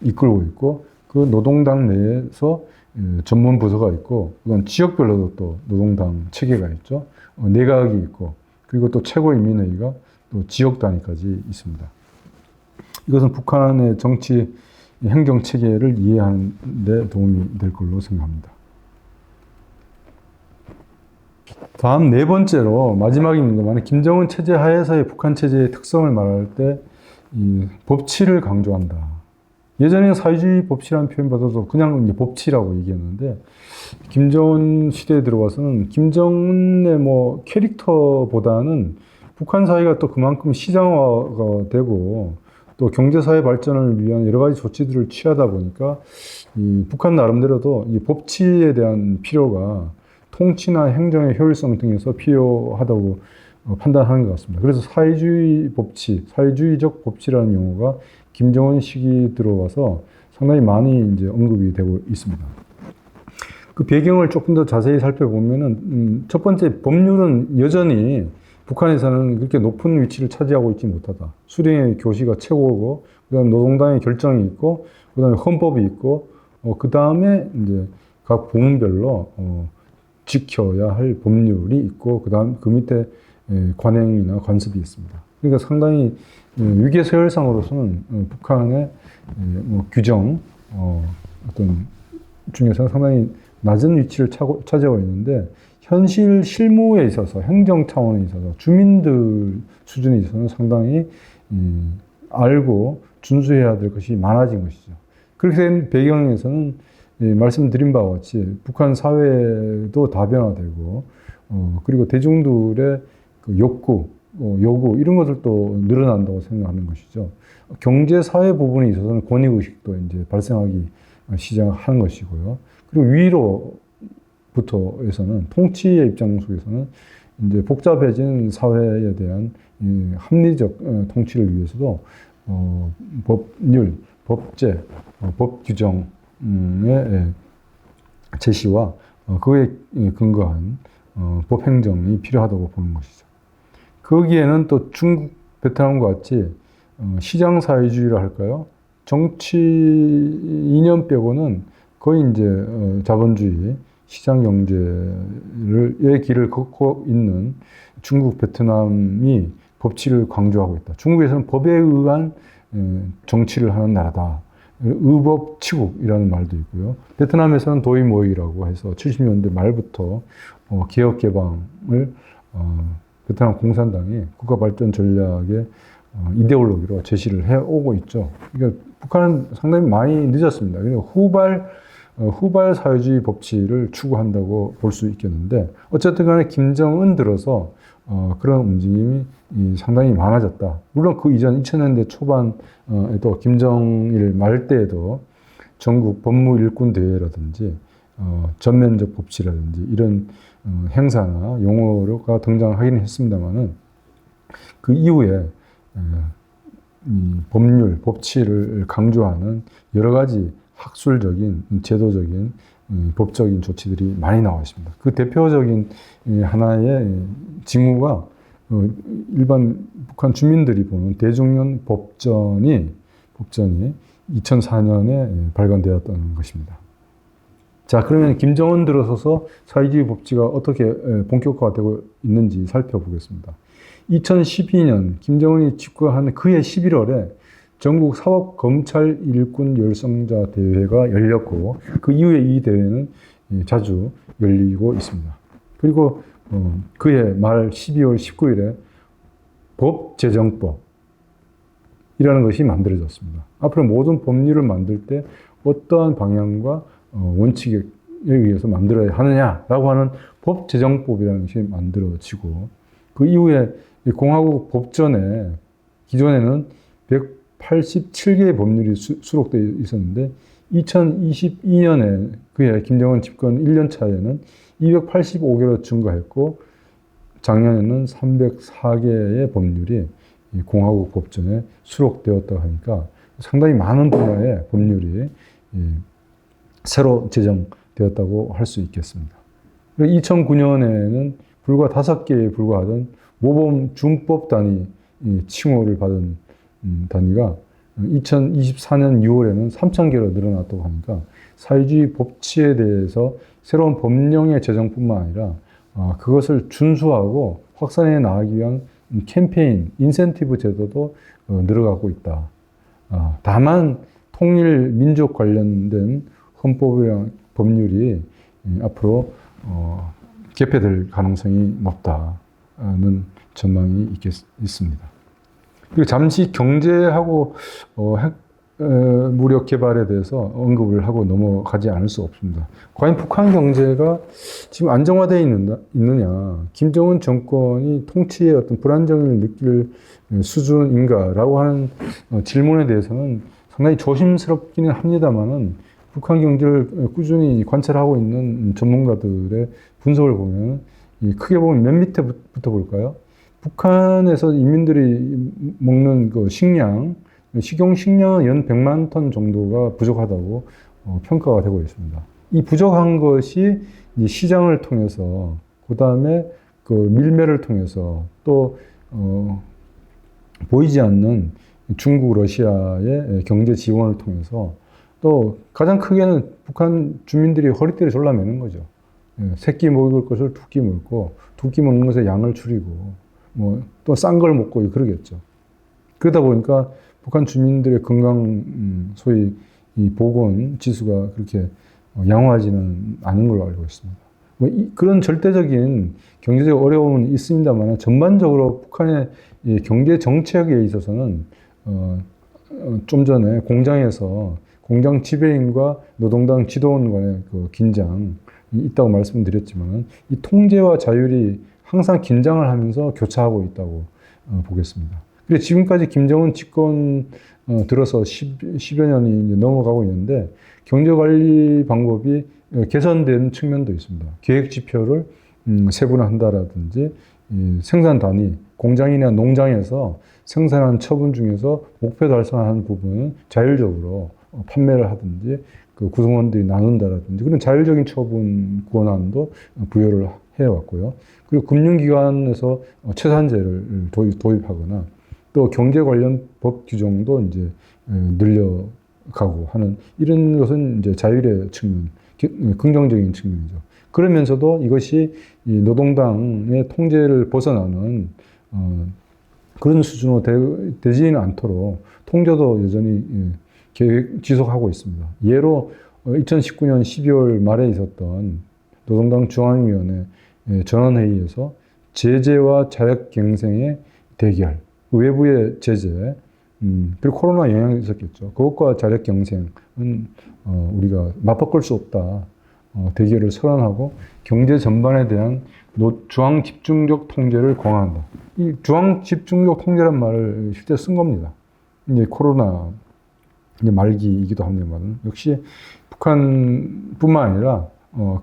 이끌고 있고 그 노동당 내에서 전문 부서가 있고 그건 지역별로도 또 노동당 체계가 있죠. 내각이 있고 그리고 또 최고인민회의가 또 지역 단위까지 있습니다. 이것은 북한의 정치 행정 체계를 이해하는 데 도움이 될 걸로 생각합니다. 다음 네 번째로 마지막입니다만 김정은 체제 하에서의 북한 체제의 특성을 말할 때 이 법치를 강조한다. 예전에는 사회주의 법치라는 표현보다도 그냥 이제 법치라고 얘기했는데 김정은 시대에 들어와서는 김정은의 캐릭터보다는 북한 사회가 또 그만큼 시장화가 되고 또 경제사회 발전을 위한 여러 가지 조치들을 취하다 보니까 이 북한 나름대로도 이 법치에 대한 필요가 통치나 행정의 효율성 등에서 필요하다고 판단하는 것 같습니다. 그래서 사회주의 법치, 사회주의적 법치라는 용어가 김정은 시기 들어와서 상당히 많이 이제 언급이 되고 있습니다. 그 배경을 조금 더 자세히 살펴보면은 첫 번째 법률은 여전히 북한에서는 그렇게 높은 위치를 차지하고 있지 못하다. 수령의 교시가 최고고, 그다음에 노동당의 결정이 있고, 그다음에 헌법이 있고, 그다음에 이제 각 부문별로 지켜야 할 법률이 있고, 그다음 그 밑에 관행이나 관습이 있습니다. 그러니까 상당히 위계서열상으로서는 북한의 규정 어떤 중에서 상당히 낮은 위치를 차지하고 있는데 현실 실무에 있어서 행정 차원에 있어서 주민들 수준에 있어서는 상당히 알고 준수해야 될 것이 많아진 것이죠. 그렇게 된 배경에서는 말씀드린 바와 같이 북한 사회도 다변화되고 그리고 대중들의 그 욕구, 요구 이런 것들도 늘어난다고 생각하는 것이죠. 경제 사회 부분에 있어서는 권익의식도 이제 발생하기 시작하는 것이고요. 그리고 위로부터에서는 통치의 입장 속에서는 이제 복잡해진 사회에 대한 합리적 통치를 위해서도 법률, 법제, 법 규정의 제시와 그에 근거한 법 행정이 필요하다고 보는 것이죠. 거기에는 또 중국, 베트남과 같이 시장 사회주의라 할까요? 정치 이념 빼고는 거의 이제 자본주의, 시장 경제의 길을 걷고 있는 중국, 베트남이 법치를 강조하고 있다. 중국에서는 법에 의한 정치를 하는 나라다. 의법치국이라는 말도 있고요. 베트남에서는 도이모이라고 해서 70년대 말부터 개혁 개방을 베트남 공산당이 국가발전 전략의 이데올로기로 제시를 해오고 있죠. 그러니까 북한은 상당히 많이 늦었습니다. 그러니까 후발 사회주의 법치를 추구한다고 볼 수 있겠는데 어쨌든 간에 김정은 들어서 그런 움직임이 상당히 많아졌다. 물론 그 이전 2000년대 초반에도 김정일 말 때에도 전국 법무 일꾼 대회라든지 전면적 법치라든지 이런 행사나 용어가 등장하긴 했습니다만은 그 이후에 법률, 법치를 강조하는 여러 가지 학술적인, 제도적인, 법적인 조치들이 많이 나와 있습니다. 그 대표적인 하나의 징후가 일반 북한 주민들이 보는 대중년 법전이 2004년에 발간되었다는 것입니다. 자, 그러면 김정은 들어서서 사회주의 법치가 어떻게 본격화되고 있는지 살펴보겠습니다. 2012년 김정은이 집권한 그해 11월에 전국 사법검찰 일꾼 열성자 대회가 열렸고 그 이후에 이 대회는 자주 열리고 있습니다. 그리고 그해 말 12월 19일에 법제정법이라는 것이 만들어졌습니다. 앞으로 모든 법률을 만들 때 어떠한 방향과 원칙에 의해서 만들어야 하느냐라고 하는 법제정법이라는 것이 만들어지고 그 이후에 공화국 법전에 기존에는 187개의 법률이 수록되어 있었는데 2022년에 그해 김정은 집권 1년 차에는 285개로 증가했고 작년에는 304개의 법률이 공화국 법전에 수록되었다고 하니까 상당히 많은 분야의 법률이 새로 제정되었다고 할 수 있겠습니다. 2009년에는 불과 5개에 불과하던 모범준법단위 칭호를 받은 단위가 2024년 6월에는 3,000개로 늘어났다고 하니까 사회주의 법치에 대해서 새로운 법령의 제정뿐만 아니라 그것을 준수하고 확산해 나가기 위한 캠페인, 인센티브 제도도 늘어가고 있다. 다만 통일 민족 관련된 헌법이랑 법률이 앞으로 개폐될 가능성이 높다는 전망이 있습니다. 그리고 잠시 경제하고 무력 개발에 대해서 언급을 하고 넘어가지 않을 수 없습니다. 과연 북한 경제가 지금 안정화되어 있느냐, 김정은 정권이 통치의 어떤 불안정을 느낄 수준인가라고 하는 질문에 대해서는 상당히 조심스럽기는 합니다만은 북한 경제를 꾸준히 관찰하고 있는 전문가들의 분석을 보면 크게 보면 맨 밑에부터 볼까요? 북한에서 인민들이 먹는 그 식량, 식용 식량은 연 100만 톤 정도가 부족하다고 평가가 되고 있습니다. 이 부족한 것이 시장을 통해서, 그 다음에 그 밀매를 통해서, 또 보이지 않는 중국, 러시아의 경제 지원을 통해서, 또 가장 크게는 북한 주민들이 허리띠를 졸라매는 거죠. 새끼 먹을 것을 두 끼 먹고, 두 끼 먹는 것의 양을 줄이고, 또 싼 걸 먹고 그러겠죠. 그러다 보니까 북한 주민들의 건강, 소위 이 보건 지수가 그렇게 양호하지는 않은 걸로 알고 있습니다. 그런 절대적인 경제적 어려움은 있습니다만 전반적으로 북한의 경제 정책에 있어서는 좀 전에 공장에서 공장 지배인과 노동당 지도원 간의 그 긴장이 있다고 말씀드렸지만 이 통제와 자율이 항상 긴장을 하면서 교차하고 있다고 보겠습니다. 그래서 지금까지 김정은 집권 들어서 10여 년이 이제 넘어가고 있는데 경제관리 방법이 개선된 측면도 있습니다. 계획 지표를 세분화한다라든지 생산 단위, 공장이나 농장에서 생산한 처분 중에서 목표 달성한 부분은 자율적으로 판매를 하든지 그 구성원들이 나눈다라든지 그런 자율적인 처분 권한도 부여를 해왔고요. 그리고 금융기관에서 최산제를 도입하거나 또 경제 관련 법 규정도 이제 늘려가고 하는 이런 것은 이제 자율의 측면, 긍정적인 측면이죠. 그러면서도 이것이 이 노동당의 통제를 벗어나는 그런 수준으로 되지는 않도록 통제도 여전히 계획 지속하고 있습니다. 예로 2019년 12월 말에 있었던 노동당 중앙위원회 전원회의에서 제재와 자력경쟁의 대결, 외부의 제재, 그리고 코로나 영향이 있었겠죠. 그것과 자력경쟁은 우리가 맞바꿀 수 없다. 대결을 선언하고 경제 전반에 대한 중앙 집중적 통제를 강화한다. 이 중앙 집중적 통제란 말을 실제 쓴 겁니다. 이제 코로나 이제 말기이기도 합니다만 역시 북한뿐만 아니라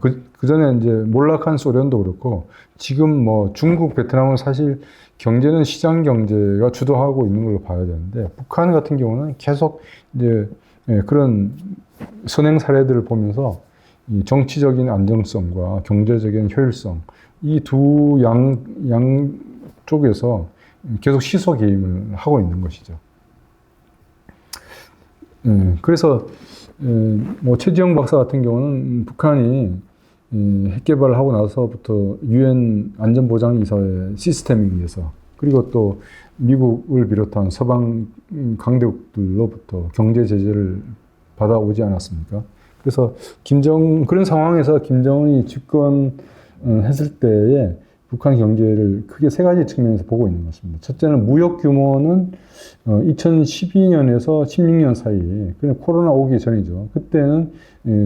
그 전에 이제 몰락한 소련도 그렇고 지금 뭐 중국, 베트남은 사실 경제는 시장 경제가 주도하고 있는 걸로 봐야 되는데 북한 같은 경우는 계속 이제 그런 선행 사례들을 보면서 이 정치적인 안정성과 경제적인 효율성 이 두 양쪽에서 계속 시소 게임을 하고 있는 것이죠. 그래서 뭐 최지영 박사 같은 경우는 북한이 핵 개발을 하고 나서부터 유엔 안전보장이사회 시스템에 의해서 그리고 또 미국을 비롯한 서방 강대국들로부터 경제 제재를 받아오지 않았습니까? 그래서 그런 상황에서 김정은이 집권했을 때에 북한 경제를 크게 세 가지 측면에서 보고 있는 것입니다. 첫째는 무역 규모는 2012년에서 16년 사이, 그냥 코로나 오기 전이죠. 그때는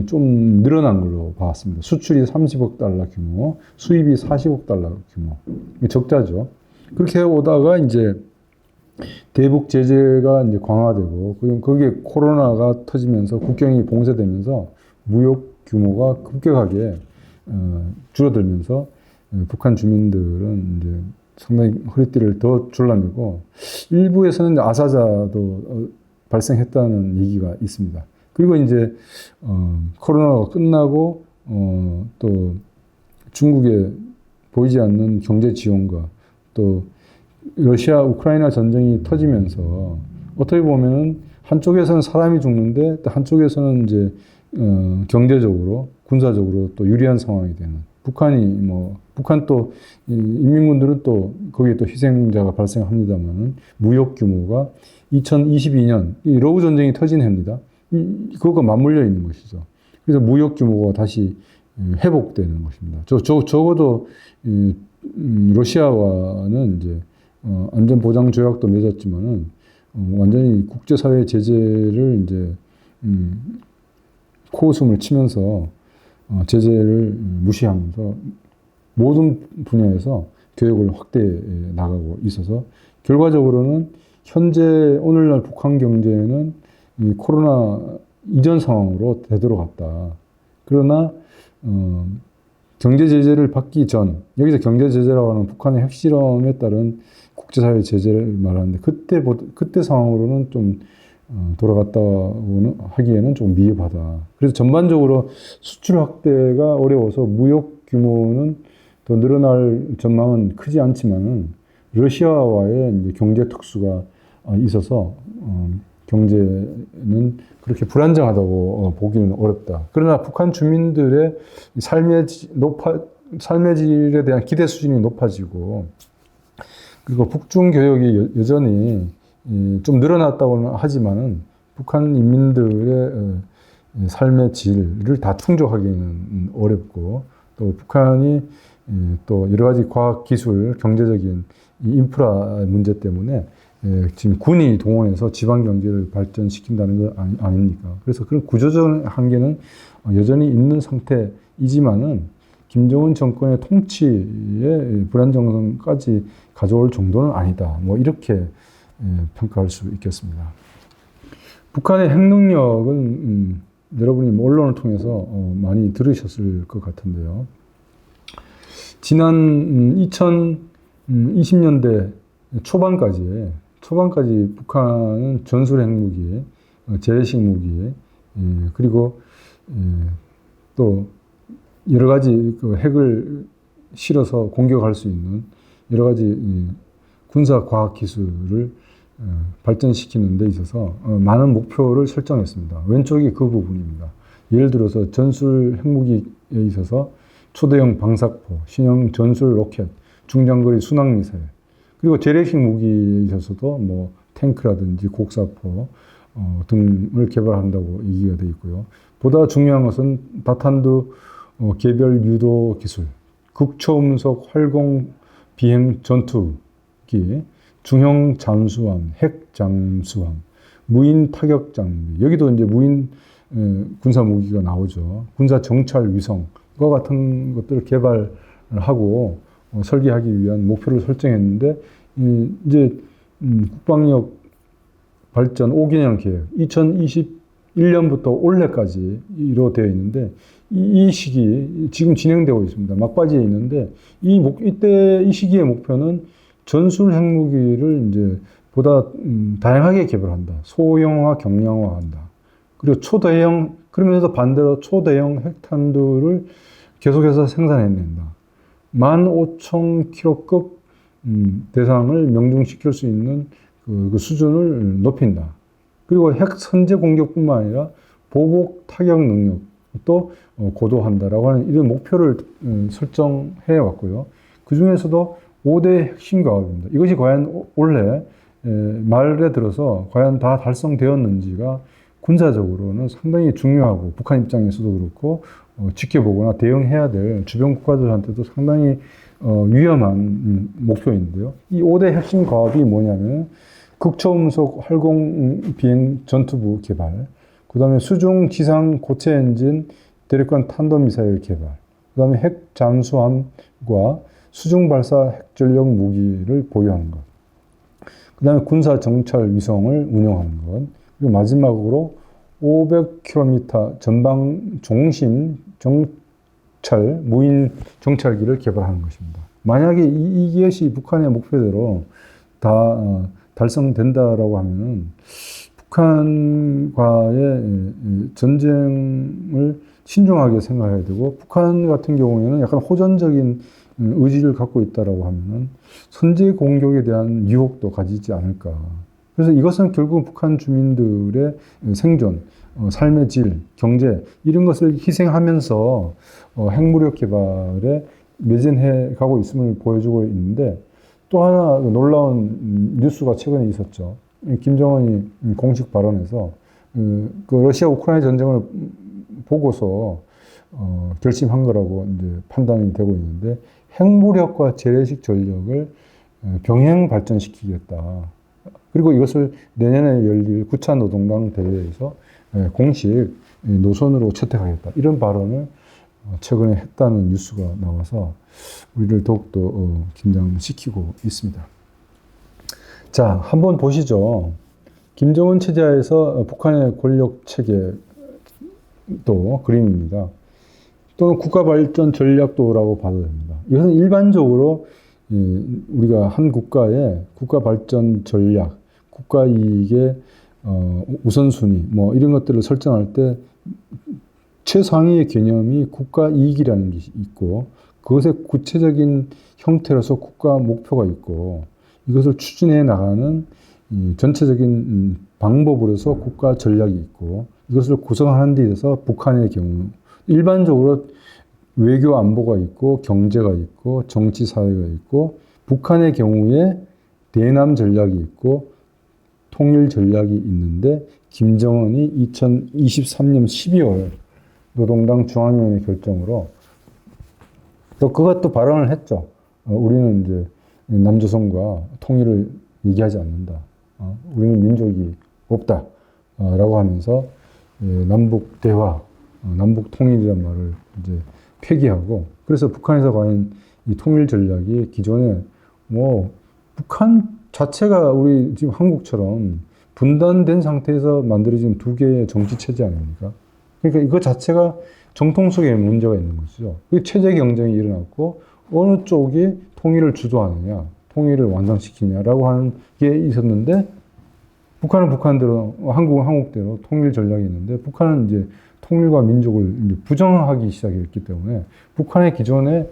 좀 늘어난 걸로 봤습니다. 수출이 30억 달러 규모, 수입이 40억 달러 규모. 적자죠. 그렇게 오다가 이제 대북 제재가 이제 강화되고, 거기에 코로나가 터지면서 국경이 봉쇄되면서 무역 규모가 급격하게 줄어들면서 북한 주민들은 이제 상당히 허리띠를 더 졸라매고 일부에서는 아사자도 발생했다는 얘기가 있습니다. 그리고 이제 코로나가 끝나고 또 중국에 보이지 않는 경제 지원과 또 러시아 우크라이나 전쟁이 터지면서 어떻게 보면은 한쪽에서는 사람이 죽는데 또 한쪽에서는 이제 경제적으로 군사적으로 또 유리한 상황이 되는 북한 또 인민군들은 또 거기에 또 희생자가 발생합니다만은 무역 규모가 2022년 이 러브 전쟁이 터진 해입니다. 그것과 맞물려 있는 것이죠. 그래서 무역 규모가 다시 회복되는 것입니다. 적어도 러시아와는 이제 안전보장 조약도 맺었지만은 완전히 국제사회 제재를 이제 코웃음을 치면서 제재를 무시하면서 모든 분야에서 교역을 확대해 나가고 있어서 결과적으로는 현재 오늘날 북한 경제는 이 코로나 이전 상황으로 되돌아갔다. 그러나 경제 제재를 받기 전 여기서 경제 제재라고 하는 북한의 핵실험에 따른 국제사회 제재를 말하는데 그때 상황으로는 좀 돌아갔다 하기에는 좀 미흡하다. 그래서 전반적으로 수출 확대가 어려워서 무역 규모는 더 늘어날 전망은 크지 않지만은 러시아와의 이제 경제 특수가 있어서 경제는 그렇게 불안정하다고 보기는 어렵다. 그러나 북한 주민들의 삶의 질에 대한 기대 수준이 높아지고 그리고 북중 교역이 여전히 좀 늘어났다고는 하지만은 북한 인민들의 삶의 질을 다 충족하기는 어렵고 또 북한이 또 여러 가지 과학 기술, 경제적인 인프라 문제 때문에 지금 군이 동원해서 지방 경제를 발전시킨다는 거 아닙니까? 그래서 그런 구조적 한계는 여전히 있는 상태이지만은 김정은 정권의 통치에 불안정성까지 가져올 정도는 아니다. 뭐 이렇게 평가할 수 있겠습니다. 북한의 핵능력은 여러분이 언론을 통해서 많이 들으셨을 것 같은데요. 지난 2020년대 초반까지 북한은 전술 핵무기, 재래식 무기, 그리고 또 여러 가지 그 핵을 실어서 공격할 수 있는 여러 가지 군사 과학 기술을 발전시키는 데 있어서 많은 목표를 설정했습니다. 왼쪽이 그 부분입니다. 예를 들어서 전술 핵무기에 있어서 초대형 방사포, 신형 전술 로켓, 중장거리 순항미사일, 그리고 재래식 무기에 있어서도 뭐 탱크라든지 곡사포 등을 개발한다고 얘기가 되어 있고요. 보다 중요한 것은 다탄두 개별 유도 기술, 극초음속 활공 비행 전투기, 중형 잠수함, 핵 잠수함, 무인 타격 장비, 여기도 이제 무인 군사 무기가 나오죠. 군사 정찰 위성과 같은 것들을 개발하고 설계하기 위한 목표를 설정했는데, 이제 국방력 발전 5개년 계획 2021년부터 올해까지로 되어 있는데, 이 시기 지금 진행되고 있습니다. 막바지에 있는데 이때 이 시기의 목표는 전술 핵무기를 이제 보다 다양하게 개발한다. 소형화, 경량화한다. 그리고 초대형, 그러면서 반대로 초대형 핵탄두를 계속해서 생산해낸다. 15,000km급 대상을 명중시킬 수 있는 그 수준을 높인다. 그리고 핵 선제 공격뿐만 아니라 보복 타격 능력도 고도한다라고 하는 이런 목표를 설정해 왔고요. 그 중에서도 5대 핵심 과업입니다. 이것이 과연 올해 말에 들어서 과연 다 달성되었는지가 군사적으로는 상당히 중요하고, 북한 입장에서도 그렇고 지켜보거나 대응해야 될 주변 국가들한테도 상당히 위험한 목표인데요. 이 5대 핵심 과업이 뭐냐면 극초음속 활공 비행 전투부 개발, 그 다음에 수중 지상 고체 엔진 대륙간 탄도미사일 개발, 그 다음에 핵 잠수함과 수중 발사 핵전력 무기를 보유하는 것, 그 다음에 군사 정찰 위성을 운영하는 것, 그리고 마지막으로 500km 전방 종신 정찰 무인 정찰기를 개발하는 것입니다. 만약에 이것이 북한의 목표대로 다 달성된다라고 하면은 북한과의 전쟁을 신중하게 생각해야 되고, 북한 같은 경우에는 약간 호전적인 의지를 갖고 있다라고 하면은 선제 공격에 대한 유혹도 가지지 않을까. 그래서 이것은 결국 북한 주민들의 생존, 삶의 질, 경제 이런 것을 희생하면서 핵무력 개발에 매진해 가고 있음을 보여주고 있는데, 또 하나 놀라운 뉴스가 최근에 있었죠. 김정은이 공식 발언에서 그 러시아 우크라이나 전쟁을 보고서 결심한 거라고 이제 판단이 되고 있는데, 핵무력과 재래식 전력을 병행 발전시키겠다. 그리고 이것을 내년에 열릴 9차 노동당 대회에서 공식 노선으로 채택하겠다. 이런 발언을 최근에 했다는 뉴스가 나와서 우리를 더욱더 긴장시키고 있습니다. 자, 한번 보시죠. 김정은 체제에서 북한의 권력 체계 또 그림입니다. 또는 국가 발전 전략도라고 봐도 됩니다. 이것은 일반적으로 우리가 한 국가의 국가 발전 전략, 국가 이익의 우선순위 뭐 이런 것들을 설정할 때 최상위의 개념이 국가 이익이라는 것이 있고, 그것의 구체적인 형태로서 국가 목표가 있고, 이것을 추진해 나가는 전체적인 방법으로서 국가 전략이 있고, 이것을 구성하는 데 있어서 북한의 경우 일반적으로 외교 안보가 있고, 경제가 있고, 정치 사회가 있고, 북한의 경우에 대남 전략이 있고 통일 전략이 있는데, 김정은이 2023년 12월 노동당 중앙위원회 결정으로 또 그것도 발언을 했죠. 우리는 이제 남조선과 통일을 얘기하지 않는다. 우리는 민족이 없다. 라고 하면서 남북 대화, 남북 통일이란 말을 이제 폐기하고, 그래서 북한에서 과연 이 통일 전략이 기존에 뭐 북한 자체가 우리 지금 한국처럼 분단된 상태에서 만들어진 두 개의 정치 체제 아닙니까? 그러니까 이거 자체가 정통 속에 문제가 있는 것이죠. 그 체제 경쟁이 일어났고 어느 쪽이 통일을 주도하느냐, 통일을 완성시키냐라고 하는 게 있었는데, 북한은 북한대로, 한국은 한국대로 통일 전략이 있는데, 북한은 이제 통일과 민족을 이제 부정하기 시작했기 때문에 북한의 기존의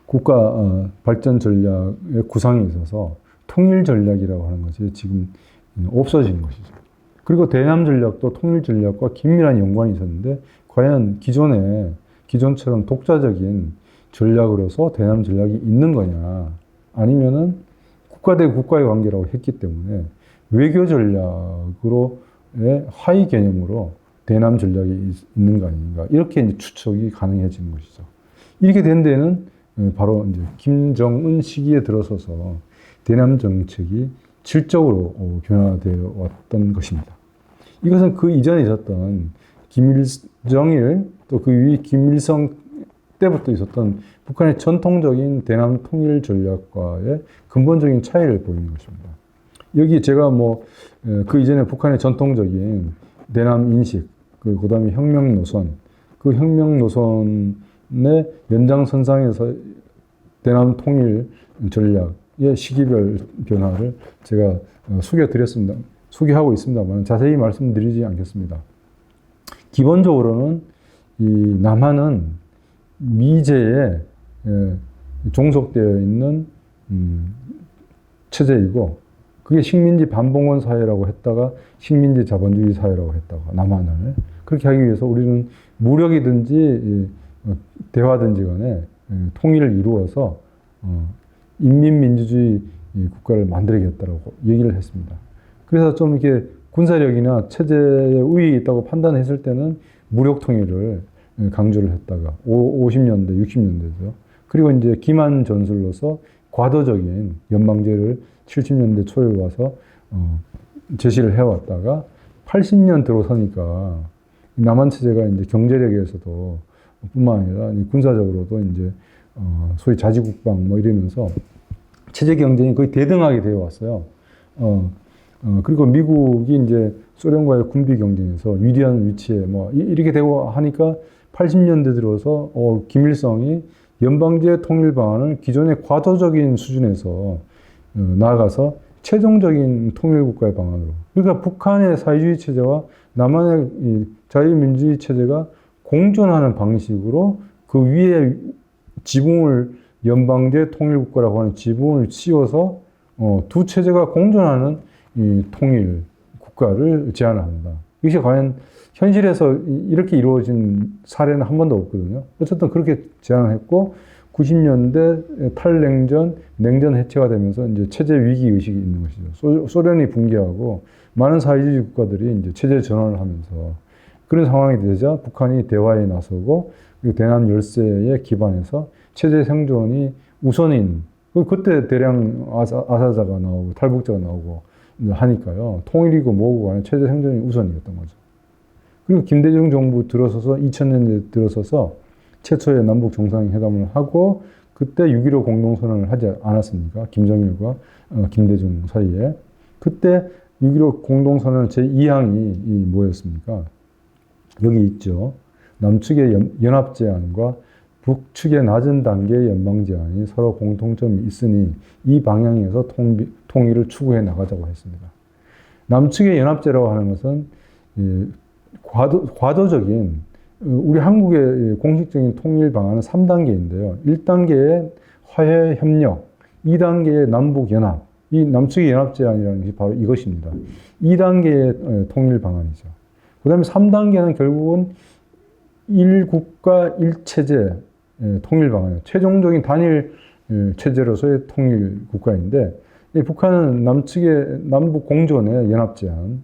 국가 발전 전략의 구상에 있어서 통일 전략이라고 하는 것이 지금 없어진 것이죠. 그리고 대남 전략도 통일 전략과 긴밀한 연관이 있었는데, 과연 기존처럼 독자적인 전략으로서 대남 전략이 있는 거냐, 아니면은 국가 대 국가의 관계라고 했기 때문에 외교 전략으로의 하위 개념으로 대남 전략이 있는 거 아닌가, 이렇게 이제 추측이 가능해지는 것이죠. 이렇게 된 데는 바로 이제 김정은 시기에 들어서서 대남 정책이 질적으로 변화되어 왔던 것입니다. 이것은 그 이전에 있었던 김일정일, 또 그 위 김일성 때부터 있었던 북한의 전통적인 대남 통일 전략과의 근본적인 차이를 보이는 것입니다. 여기 제가 그 이전에 북한의 전통적인 대남 인식, 그 다음에 혁명 노선, 그 혁명 노선의 연장선상에서 대남 통일 전략의 시기별 변화를 제가 소개하고 있습니다만 자세히 말씀드리지 않겠습니다. 기본적으로는 이 남한은 미제에 종속되어 있는 체제이고, 그게 식민지 반봉건 사회라고 했다가 식민지 자본주의 사회라고 했다가, 남한을 그렇게 하기 위해서 우리는 무력이든지 대화든지 간에 통일을 이루어서 인민민주주의 국가를 만들어야겠다라고 얘기를 했습니다. 그래서 좀 이렇게 군사력이나 체제에 우위에 있다고 판단했을 때는 무력 통일을 강조를 했다가 50년대, 60년대죠. 그리고 이제 기만 전술로서 과도적인 연방제를 70년대 초에 와서 제시를 해왔다가 80년 들어서니까 남한 체제가 이제 경제력에서도 뿐만 아니라 군사적으로도 이제 소위 자지국방 이러면서 체제 경쟁이 거의 대등하게 되어 왔어요. 그리고 미국이 이제 소련과의 군비 경쟁에서 유리한 위치에 이렇게 되고 하니까 80년대 들어서 김일성이 연방제 통일 방안을 기존의 과도적인 수준에서 나아가서 최종적인 통일 국가의 방안으로, 그러니까 북한의 사회주의 체제와 남한의 자유민주주의 체제가 공존하는 방식으로 그 위에 지붕을 연방제 통일 국가라고 하는 지붕을 씌워서 두 체제가 공존하는 이 통일 국가를 제안합니다. 이것이 과연 현실에서 이렇게 이루어진 사례는 한 번도 없거든요. 어쨌든 그렇게 제안을 했고, 90년대 탈냉전, 냉전 해체가 되면서 이제 체제 위기 의식이 있는 것이죠. 소련이 붕괴하고 많은 사회주의 국가들이 이제 체제 전환을 하면서 그런 상황이 되자 북한이 대화에 나서고, 그리고 대남 열세에 기반해서 체제 생존이 우선인, 그때 대량 아사자가 나오고 탈북자가 나오고 하니까요. 통일이고 뭐고 간에 체제 생존이 우선이었던 거죠. 그리고 김대중 정부 들어서서 2000년대 들어서서 최초의 남북 정상회담을 하고, 그때 6.15 공동선언을 하지 않았습니까? 김정일과 김대중 사이에. 그때 6.15 공동선언 제2항이 뭐였습니까? 여기 있죠. 남측의 연합 제안과 북측의 낮은 단계의 연방 제안이 서로 공통점이 있으니 이 방향에서 통일을 추구해 나가자고 했습니다. 남측의 연합제라고 하는 것은 과도적인, 우리 한국의 공식적인 통일 방안은 3단계인데요. 1단계의 화해 협력, 2단계의 남북 연합, 이 남측의 연합 제안이라는 것이 바로 이것입니다. 2단계의 통일 방안이죠. 그 다음에 3단계는 결국은 1국가 1체제 통일 방안이에요. 최종적인 단일 체제로서의 통일 국가인데, 북한은 남북 공존의 연합 제안,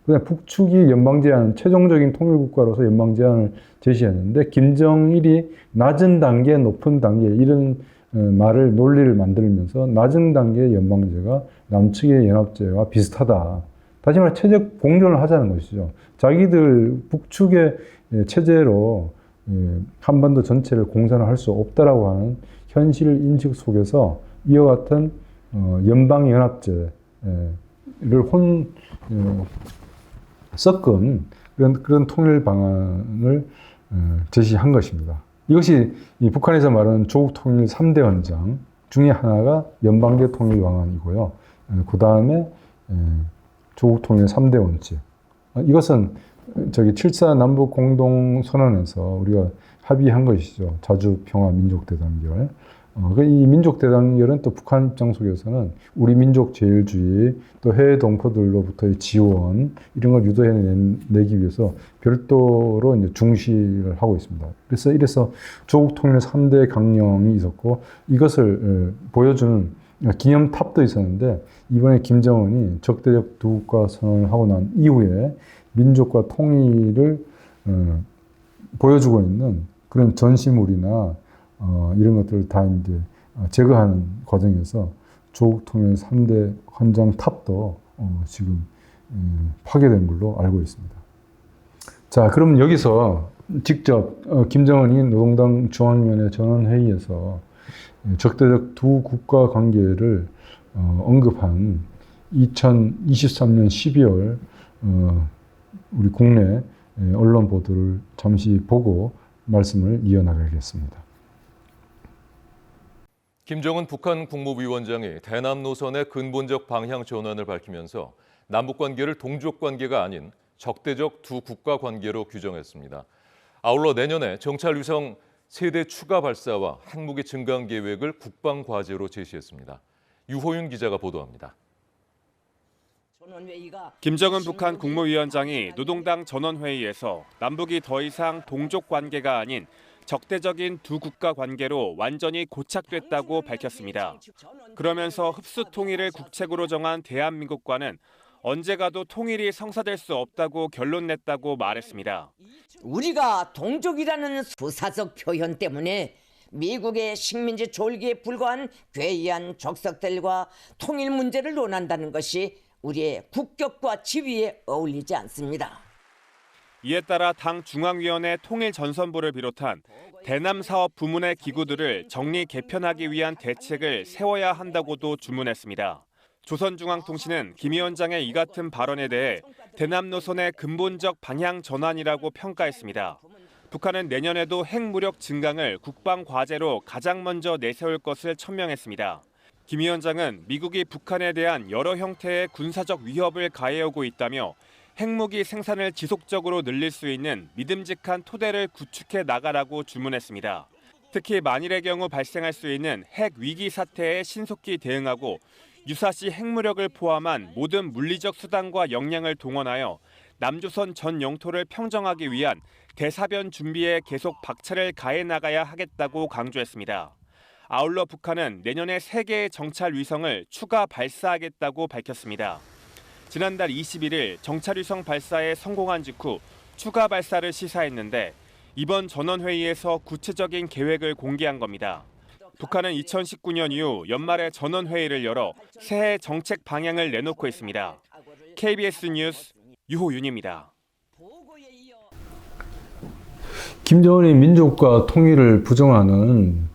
그다음에 북측이 연방 제안, 최종적인 통일 국가로서 연방 제안을 제시했는데, 김정일이 낮은 단계, 높은 단계 이런 논리를 만들면서 낮은 단계의 연방제가 남측의 연합제와 비슷하다. 다시 말해 체제 공존을 하자는 것이죠. 자기들 북측의 체제로 한반도 전체를 공산을 할 수 없다라고 하는 현실 인식 속에서 이와 같은 연방연합제를 섞은 그런 통일 방안을 제시한 것입니다. 이것이 북한에서 말하는 조국 통일 3대 헌장 중에 하나가 연방제 통일 방안이고요. 그 다음에 조국 통일 3대 원칙. 이것은 7.4 남북 공동선언에서 우리가 합의한 것이죠. 자주 평화 민족 대단결. 이 민족 대단결은 또 북한 입장 속에서는 우리 민족 제일주의, 또 해외 동포들로부터의 지원, 이런 걸 유도해내기 위해서 별도로 이제 중시를 하고 있습니다. 이래서 조국 통일 3대 강령이 있었고, 이것을 보여주는 기념탑도 있었는데, 이번에 김정은이 적대적 두 국가 선언을 하고 난 이후에 민족과 통일을 보여주고 있는 그런 전시물이나 이런 것들을 다 이제 제거하는 과정에서 조국 통일 3대 헌장 탑도 지금 파괴된 걸로 알고 있습니다. 자, 그럼 여기서 직접 김정은이 노동당 중앙위원회 전원회의에서 적대적 두 국가 관계를 언급한 2023년 12월 우리 국내 언론 보도를 잠시 보고 말씀을 이어나가겠습니다. 김정은 북한 국무위원장이 대남 노선의 근본적 방향 전환을 밝히면서 남북관계를 동족관계가 아닌 적대적 두 국가 관계로 규정했습니다. 아울러 내년에 정찰위성 세대 추가 발사와 핵무기 증강 계획을 국방과제로 제시했습니다. 유호윤 기자가 보도합니다. 김정은 북한 국무위원장이 노동당 전원회의에서 남북이 더 이상 동족 관계가 아닌 적대적인 두 국가 관계로 완전히 고착됐다고 밝혔습니다. 그러면서 흡수 통일을 국책으로 정한 대한민국과는 언제 가도 통일이 성사될 수 없다고 결론냈다고 말했습니다. 우리가 동족이라는 수사적 표현 때문에 미국의 식민지 졸기에 불과한 괴이한 족속들과 통일 문제를 논한다는 것이 우리의 국격과 지위에 어울리지 않습니다. 이에 따라 당 중앙위원회 통일전선부를 비롯한 대남 사업 부문의 기구들을 정리 개편하기 위한 대책을 세워야 한다고도 주문했습니다. 조선중앙통신은 김 위원장의 이 같은 발언에 대해 대남 노선의 근본적 방향 전환이라고 평가했습니다. 북한은 내년에도 핵무력 증강을 국방 과제로 가장 먼저 내세울 것을 천명했습니다. 김 위원장은 미국이 북한에 대한 여러 형태의 군사적 위협을 가해오고 있다며 핵무기 생산을 지속적으로 늘릴 수 있는 믿음직한 토대를 구축해 나가라고 주문했습니다. 특히 만일의 경우 발생할 수 있는 핵 위기 사태에 신속히 대응하고 유사시 핵무력을 포함한 모든 물리적 수단과 역량을 동원하여 남조선 전 영토를 평정하기 위한 대사변 준비에 계속 박차를 가해 나가야 하겠다고 강조했습니다. 아울러 북한은 내년에 3개의 정찰 위성을 추가 발사하겠다고 밝혔습니다. 지난달 21일 정찰 위성 발사에 성공한 직후 추가 발사를 시사했는데 이번 전원회의에서 구체적인 계획을 공개한 겁니다. 북한은 2019년 이후 연말에 전원회의를 열어 새해 정책 방향을 내놓고 있습니다. KBS 뉴스 유호윤입니다. 김정은의 민족과 통일을 부정하는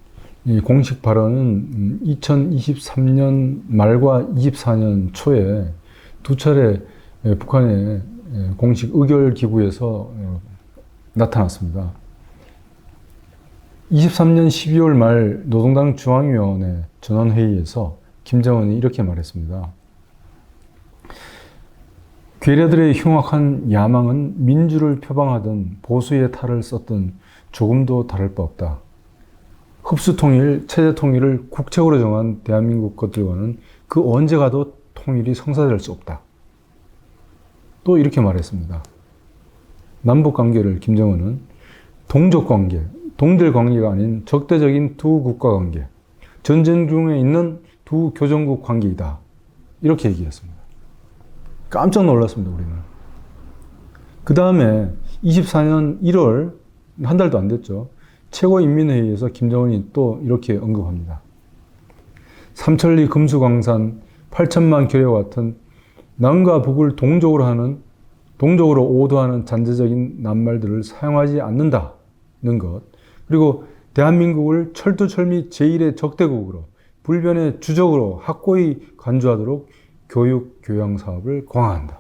이 공식 발언은 2023년 말과 24년 초에 두 차례 북한의 공식 의결 기구에서 나타났습니다. 23년 12월 말 노동당 중앙위원회 전원회의에서 김정은이 이렇게 말했습니다. 괴뢰들의 흉악한 야망은 민주를 표방하던 보수의 탈을 썼던 조금도 다를 바 없다. 흡수통일, 체제통일을 국책으로 정한 대한민국 것들과는 그 언제 가도 통일이 성사될 수 없다. 또 이렇게 말했습니다. 남북관계를 김정은은 동족관계, 동질관계가 아닌 적대적인 두 국가관계, 전쟁 중에 있는 두 교전국 관계이다. 이렇게 얘기했습니다. 깜짝 놀랐습니다, 우리는. 그 다음에 24년 1월, 한 달도 안 됐죠. 최고인민회의에서 김정은이 또 이렇게 언급합니다. 삼천리 금수강산 8천만 교회와 같은 남과 북을 동족으로 오도하는 잔재적인 낱말들을 사용하지 않는다는 것. 그리고 대한민국을 철두철미 제1의 적대국으로 불변의 주적으로 확고히 간주하도록 교육, 교양 사업을 강화한다.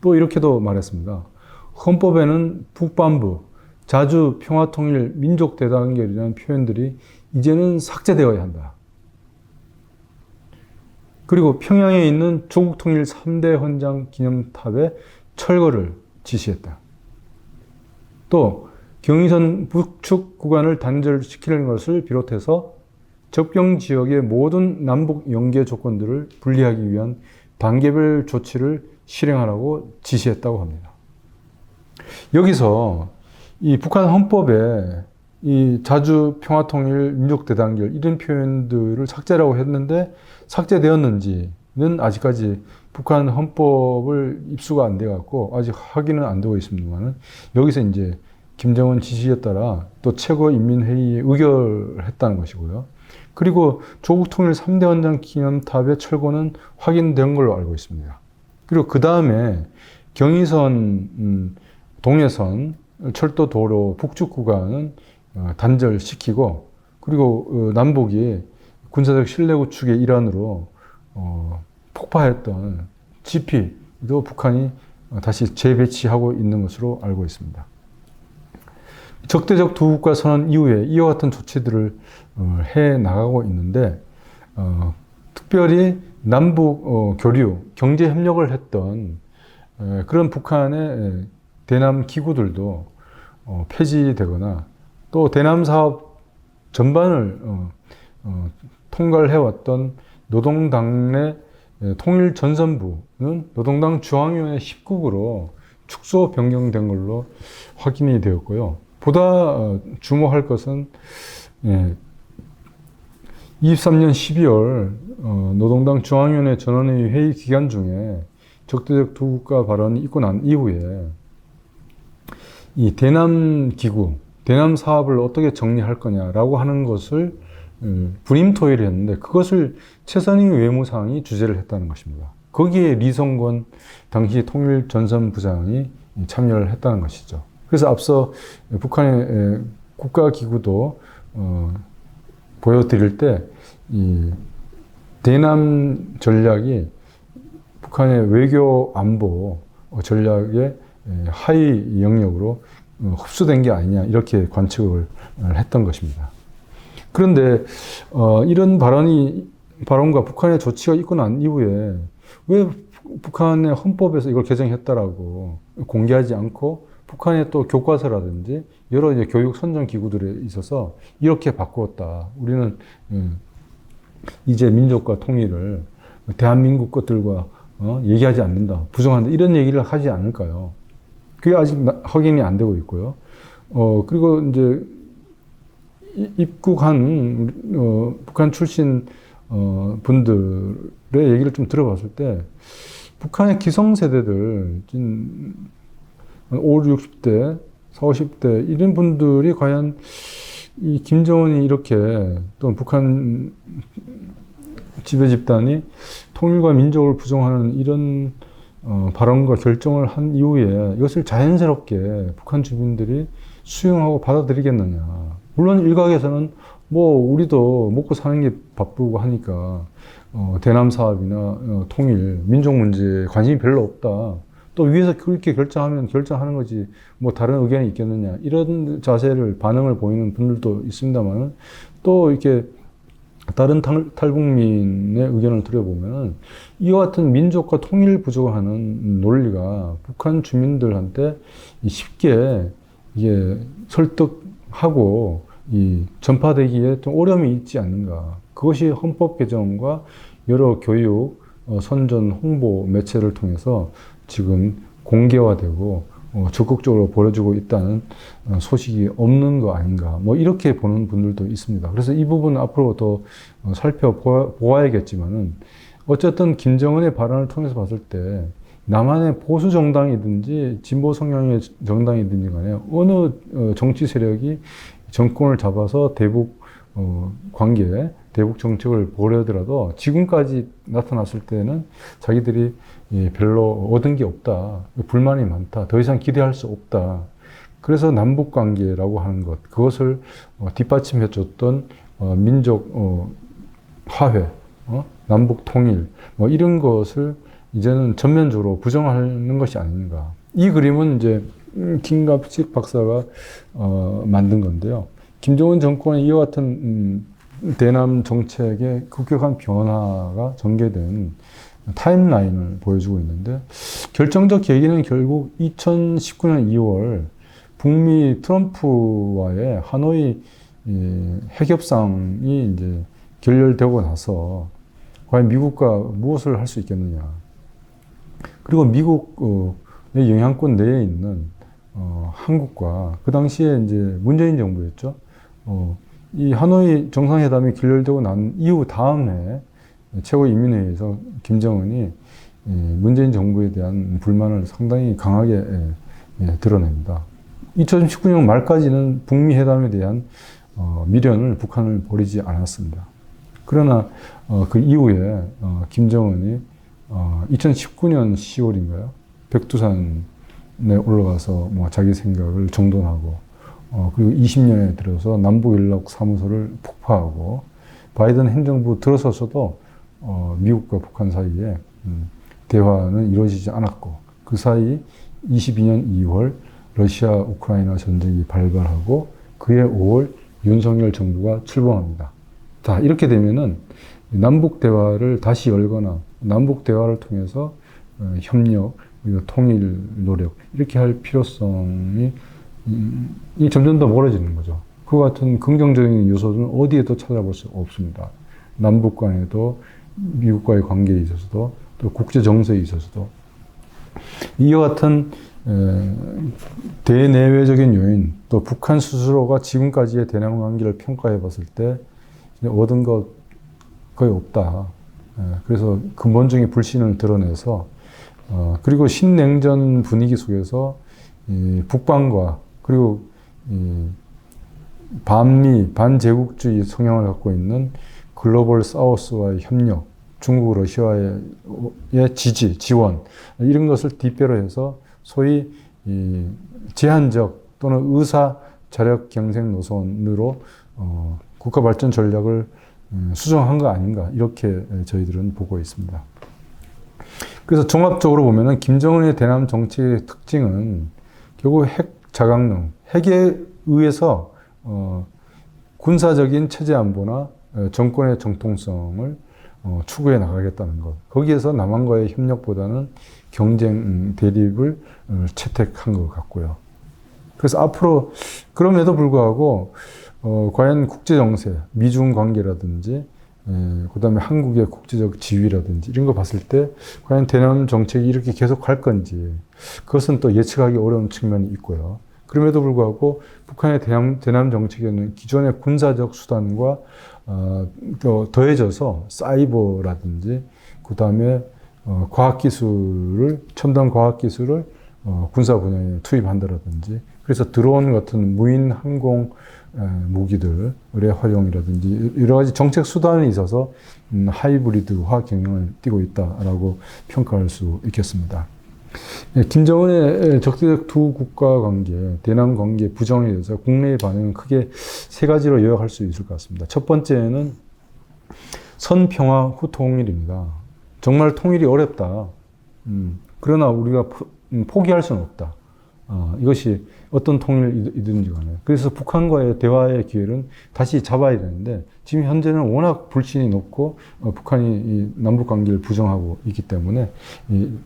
또 이렇게도 말했습니다. 헌법에는 북반부, 자주, 평화통일, 민족대단결이라는 표현들이 이제는 삭제되어야 한다. 그리고 평양에 있는 조국통일 3대 헌장 기념탑의 철거를 지시했다. 또 경의선 북측 구간을 단절시키는 것을 비롯해서 접경 지역의 모든 남북 연계 조건들을 분리하기 위한 단계별 조치를 실행하라고 지시했다고 합니다. 여기서 이 북한 헌법에 이 자주, 평화통일, 민족대단결 이런 표현들을 삭제라고 했는데 삭제되었는지는 아직까지 북한 헌법을 입수가 안 돼갖고 아직 확인은 안 되고 있습니다만 여기서 이제 김정은 지시에 따라 또 최고인민회의에 의결했다는 것이고요. 그리고 조국통일 3대 헌장 기념탑의 철거는 확인된 걸로 알고 있습니다. 그리고 그 다음에 경의선, 동해선, 철도도로 북측 구간은 단절시키고 그리고 남북이 군사적 신뢰 구축의 일환으로 폭파했던 GP도 북한이 다시 재배치하고 있는 것으로 알고 있습니다. 적대적 두 국가 선언 이후에 이와 같은 조치들을 해 나가고 있는데 특별히 남북 교류, 경제 협력을 했던 그런 북한의 대남 기구들도 폐지되거나 또 대남 사업 전반을 통과를 해왔던 노동당 내 통일전선부는 노동당 중앙위원회 10국으로 축소 변경된 걸로 확인이 되었고요. 보다 주목할 것은 23년 12월 노동당 중앙위원회 전원회의 회의 기간 중에 적대적 두 국가 발언이 있고 난 이후에 이 대남 기구, 대남 사업을 어떻게 정리할 거냐라고 하는 것을 분임 토의를 했는데 그것을 최선희 외무상이 주재를 했다는 것입니다. 거기에 리성권 당시 통일전선부장이 참여를 했다는 것이죠. 그래서 앞서 북한의 국가기구도 보여드릴 때 이 대남 전략이 북한의 외교 안보 전략의 하위 영역으로 흡수된 게 아니냐 이렇게 관측을 했던 것입니다. 그런데 이런 발언과 북한의 조치가 있고 난 이후에 왜 북한의 헌법에서 이걸 개정했다라고 공개하지 않고 북한의 또 교과서라든지 여러 이제 교육 선정 기구들에 있어서 이렇게 바꾸었다. 우리는 이제 민족과 통일을 대한민국 것들과 얘기하지 않는다. 부정한다. 이런 얘기를 하지 않을까요? 그게 아직 확인이 안 되고 있고요. 그리고 이제 입국한 북한 출신 분들의 얘기를 좀 들어봤을 때 북한의 기성세대들 50, 60대, 40, 50대 이런 분들이 과연 이 김정은이 이렇게 또 북한 지배 집단이 통일과 민족을 부정하는 이런 발언과 결정을 한 이후에 이것을 자연스럽게 북한 주민들이 수용하고 받아들이겠느냐. 물론 일각에서는 뭐 우리도 먹고 사는 게 바쁘고 하니까 대남 사업이나 통일, 민족 문제에 관심이 별로 없다. 또 위에서 그렇게 결정하면 결정하는 거지 뭐 다른 의견이 있겠느냐. 이런 자세를 반응을 보이는 분들도 있습니다만 또 이렇게 다른 탈북민의 의견을 들여보면 이와 같은 민족과 통일 부족하는 논리가 북한 주민들한테 쉽게 이게 설득하고 이 전파되기에 좀 어려움이 있지 않는가. 그것이 헌법 개정과 여러 교육, 선전, 홍보 매체를 통해서 지금 공개화되고 적극적으로 벌어지고 있다는 소식이 없는 거 아닌가. 뭐 이렇게 보는 분들도 있습니다. 그래서 이 부분은 앞으로 더 살펴보아야겠지만은 어쨌든 김정은의 발언을 통해서 봤을 때 남한의 보수 정당이든지 진보 성향의 정당이든지 간에 어느 정치 세력이 정권을 잡아서 대북 관계 대북 정책을 보려더라도 지금까지 나타났을 때는 자기들이 별로 얻은 게 없다, 불만이 많다, 더 이상 기대할 수 없다. 그래서 남북 관계라고 하는 것, 그것을 뒷받침해줬던 민족 화해, 남북 통일, 뭐 이런 것을 이제는 전면적으로 부정하는 것이 아닌가. 이 그림은 이제 김갑식 박사가 만든 건데요. 김정은 정권의 이와 같은 대남 정책의 급격한 변화가 전개된 타임라인을 보여주고 있는데, 결정적 계기는 결국 2019년 2월 북미 트럼프와의 하노이 핵협상이 이제 결렬되고 나서 과연 미국과 무엇을 할 수 있겠느냐. 그리고 미국의 영향권 내에 있는 한국과, 그 당시에 이제 문재인 정부였죠. 이 하노이 정상회담이 결렬되고 난 이후 다음 해 최고인민회의에서 김정은이 문재인 정부에 대한 불만을 상당히 강하게 드러냅니다. 2019년 말까지는 북미 회담에 대한 미련을 북한을 버리지 않았습니다. 그러나 그 이후에 김정은이 2019년 10월인가요? 백두산에 올라가서 뭐 자기 생각을 정돈하고, 그리고 20년에 들어서 남북연락사무소를 폭파하고, 바이든 행정부 들어서서도 미국과 북한 사이에 대화는 이루어지지 않았고, 그 사이 22년 2월 러시아 우크라이나 전쟁이 발발하고, 그해 5월 윤석열 정부가 출범합니다. 자, 이렇게 되면은 남북 대화를 다시 열거나 남북 대화를 통해서 협력, 그리고 통일 노력, 이렇게 할 필요성이 점점 더 멀어지는 거죠. 그와 같은 긍정적인 요소는 어디에도 찾아볼 수 없습니다. 남북 간에도, 미국과의 관계에 있어서도, 또 국제 정세에 있어서도. 이와 같은 대내외적인 요인, 또 북한 스스로가 지금까지의 대남 관계를 평가해 봤을 때 얻은 것 거의 없다. 그래서 근본적인 불신을 드러내서, 그리고 신냉전 분위기 속에서 북방과, 그리고 반미, 반제국주의 성향을 갖고 있는 글로벌 사우스와의 협력, 중국, 러시아의 지지, 지원, 이런 것을 뒷배로 해서 소위 제한적 또는 의사 자력 경쟁 노선으로 국가 발전 전략을 수정한 거 아닌가, 이렇게 저희들은 보고 있습니다. 그래서 종합적으로 보면은 김정은의 대남 정책의 특징은 결국 핵 자강능, 핵에 의해서 군사적인 체제 안보나 정권의 정통성을 추구해 나가겠다는 것. 거기에서 남한과의 협력보다는 경쟁 대립을 채택한 것 같고요. 그래서 앞으로, 그럼에도 불구하고 과연 국제 정세, 미중 관계라든지, 그 다음에 한국의 국제적 지위라든지 이런 거 봤을 때 과연 대남 정책이 이렇게 계속 갈 건지, 그것은 또 예측하기 어려운 측면이 있고요. 그럼에도 불구하고 북한의 대남 정책에는 기존의 군사적 수단과 또 더해져서 사이버라든지, 그 다음에 과학기술을, 첨단 과학기술을 군사 분야에 투입한다라든지, 그래서 드론 같은 무인 항공 무기들의 활용이라든지 여러 가지 정책 수단에 있어서 하이브리드화 경영을 띠고 있다라고 평가할 수 있겠습니다. 김정은의 적대적 두 국가 관계, 대남 관계 부정에 대해서 국내의 반응은 크게 세 가지로 요약할 수 있을 것 같습니다. 첫 번째는 선평화 후 통일입니다. 정말 통일이 어렵다. 그러나 우리가 포기할 수는 없다. 이것이 어떤 통일이든지 간에. 그래서 북한과의 대화의 기회를 다시 잡아야 되는데, 지금 현재는 워낙 불신이 높고 북한이 이 남북 관계를 부정하고 있기 때문에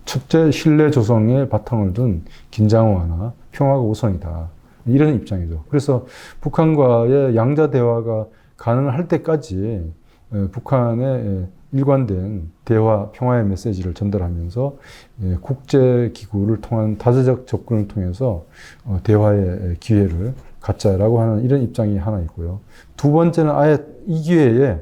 첫째 신뢰 조성에 바탕을 둔 긴장 완화, 평화가 우선이다. 이런 입장이죠. 그래서 북한과의 양자 대화가 가능할 때까지 북한의 일관된 대화, 평화의 메시지를 전달하면서 국제기구를 통한 다자적 접근을 통해서 대화의 기회를 갖자라고 하는 이런 입장이 하나 있고요. 두 번째는 아예 이 기회에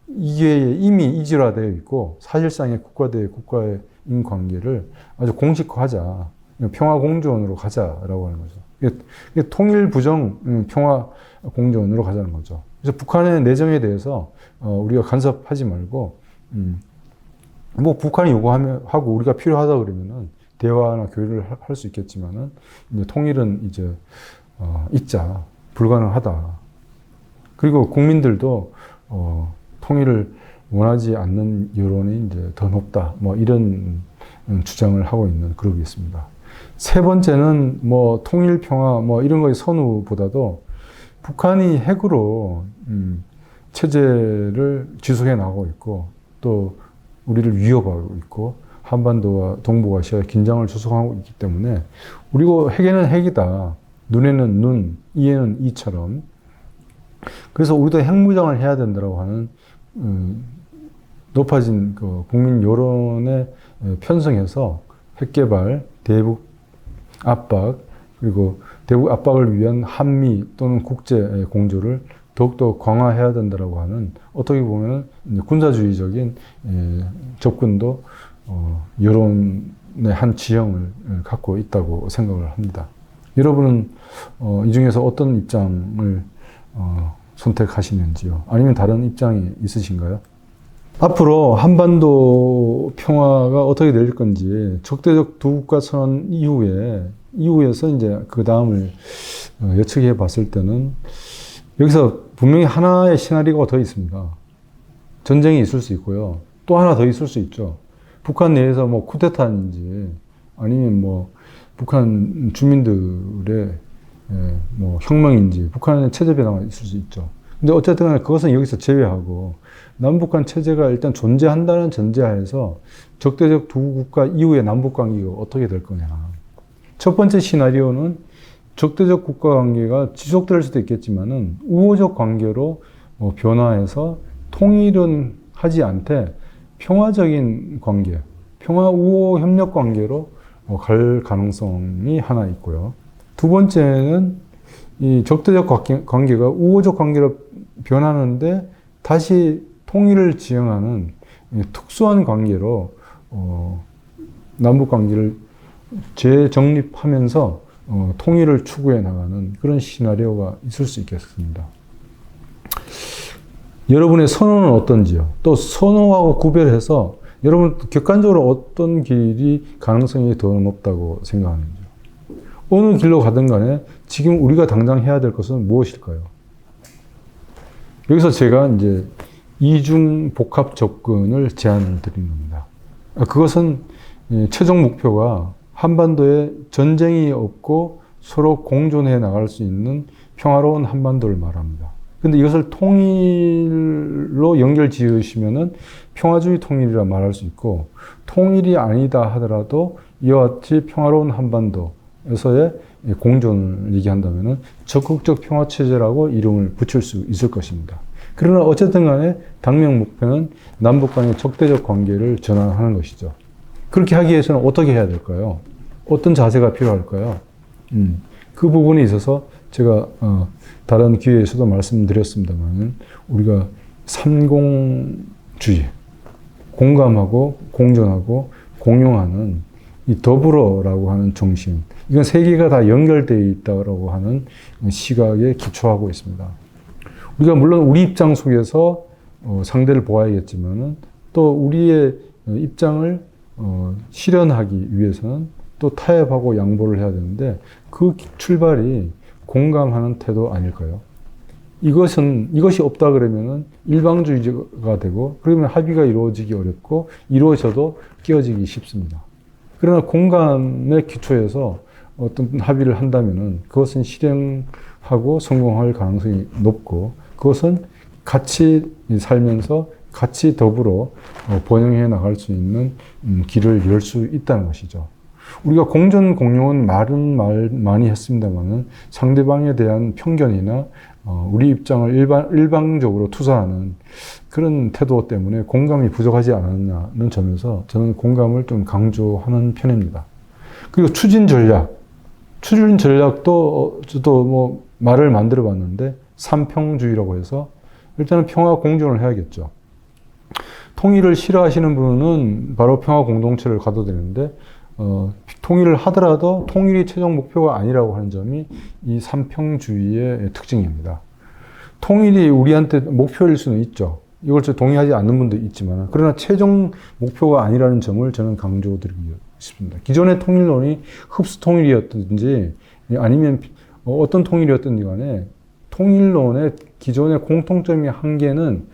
이미 이질화되어 있고 사실상의 국가 대 국가의 관계를 아주 공식화하자, 평화공조원으로 가자라고 하는 거죠. 통일 부정 평화 공조원으로 가자는 거죠. 그래서 북한의 내정에 대해서 우리가 간섭하지 말고 뭐 북한이 요구하고 우리가 필요하다 그러면은 대화나 교류를 할 수 있겠지만은 이제 통일은 이제 있자 불가능하다. 그리고 국민들도 통일을 원하지 않는 여론이 이제 더 높다. 뭐 이런 주장을 하고 있는 그룹이 있습니다. 세 번째는 뭐 통일 평화 뭐 이런 거의 선우보다도 북한이 핵으로 체제를 지속해 나가고 있고 또 우리를 위협하고 있고 한반도와 동북아시아에 긴장을 조성하고 있기 때문에 우리고 핵에는 핵이다. 눈에는 눈, 이에는 이처럼 그래서 우리도 핵무장을 해야 된다고 하는 높아진 그 국민 여론에 편성해서 핵개발, 대북 압박 그리고 대북 압박을 위한 한미 또는 국제 공조를 더욱더 강화해야 된다고 하는 어떻게 보면 군사주의적인 접근도 여론의 한 지형을 갖고 있다고 생각을 합니다. 여러분은 이 중에서 어떤 입장을 선택하시는지요? 아니면 다른 입장이 있으신가요? 앞으로 한반도 평화가 어떻게 될 건지 적대적 두 국가 선언 이후에서 이제 그 다음을 예측해 봤을 때는 여기서 분명히 하나의 시나리오가 더 있습니다. 전쟁이 있을 수 있고요. 또 하나 더 있을 수 있죠. 북한 내에서 뭐 쿠데타인지 아니면 뭐 북한 주민들의 뭐 혁명인지 북한의 체제 변화가 있을 수 있죠. 근데 어쨌든 간에 그것은 여기서 제외하고 남북한 체제가 일단 존재한다는 전제하에서 적대적 두 국가 이후의 남북 관계가 어떻게 될 거냐. 첫 번째 시나리오는 적대적 국가 관계가 지속될 수도 있겠지만은 우호적 관계로 변화해서 통일은 하지 않되 평화적인 관계, 평화 우호 협력 관계로 갈 가능성이 하나 있고요. 두 번째는 이 적대적 관계가 우호적 관계로 변하는데 다시 통일을 지향하는 특수한 관계로 남북 관계를 재정립하면서 통일을 추구해 나가는 그런 시나리오가 있을 수 있겠습니다. 여러분의 선호는 어떤지요? 또 선호하고 구별해서 여러분 객관적으로 어떤 길이 가능성이 더 높다고 생각하는지요? 어느 길로 가든 간에 지금 우리가 당장 해야 될 것은 무엇일까요? 여기서 제가 이제 이중 복합 접근을 제안을 드린 겁니다. 그것은 최종 목표가 한반도에 전쟁이 없고 서로 공존해 나갈 수 있는 평화로운 한반도를 말합니다. 근데 이것을 통일로 연결 지으시면은 평화주의 통일이라 말할 수 있고, 통일이 아니다 하더라도 이와 같이 평화로운 한반도에서의 공존을 얘기한다면은 적극적 평화체제라고 이름을 붙일 수 있을 것입니다. 그러나 어쨌든 간에 당면 목표는 남북 간의 적대적 관계를 전환하는 것이죠. 그렇게 하기 위해서는 어떻게 해야 될까요? 어떤 자세가 필요할까요? 그 부분에 있어서 제가 다른 기회에서도 말씀드렸습니다만 우리가 삼공주의, 공감하고 공존하고 공용하는 이 더불어라고 하는 정신, 이건 세계가 다 연결되어 있다고 하는 시각에 기초하고 있습니다. 우리가 물론 우리 입장 속에서 상대를 보아야겠지만은 또 우리의 입장을 실현하기 위해서는 또 타협하고 양보를 해야 되는데 그 출발이 공감하는 태도 아닐까요? 이것이 없다 그러면은 일방주의가 되고 그러면 합의가 이루어지기 어렵고 이루어져도 깨어지기 쉽습니다. 그러나 공감의 기초에서 어떤 합의를 한다면은 그것은 실행하고 성공할 가능성이 높고 그것은 같이 살면서 같이 더불어 번영해 나갈 수 있는 길을 열 수 있다는 것이죠. 우리가 공존 공용은 말은 많이 했습니다만은 상대방에 대한 편견이나 우리 입장을 일방적으로 투사하는 그런 태도 때문에 공감이 부족하지 않았냐는 점에서 저는 공감을 좀 강조하는 편입니다. 그리고 추진 전략도 저도 뭐 말을 만들어 봤는데 삼평주의라고 해서 일단은 평화 공존을 해야겠죠. 통일을 싫어하시는 분은 바로 평화 공동체를 가도 되는데 통일을 하더라도 통일이 최종 목표가 아니라고 하는 점이 이 삼평주의의 특징입니다. 통일이 우리한테 목표일 수는 있죠. 이걸 동의하지 않는 분도 있지만, 그러나 최종 목표가 아니라는 점을 저는 강조드리고 싶습니다. 기존의 통일론이 흡수 통일이었든지 아니면 어떤 통일이었든지 간에 통일론의 기존의 공통점이 한 개는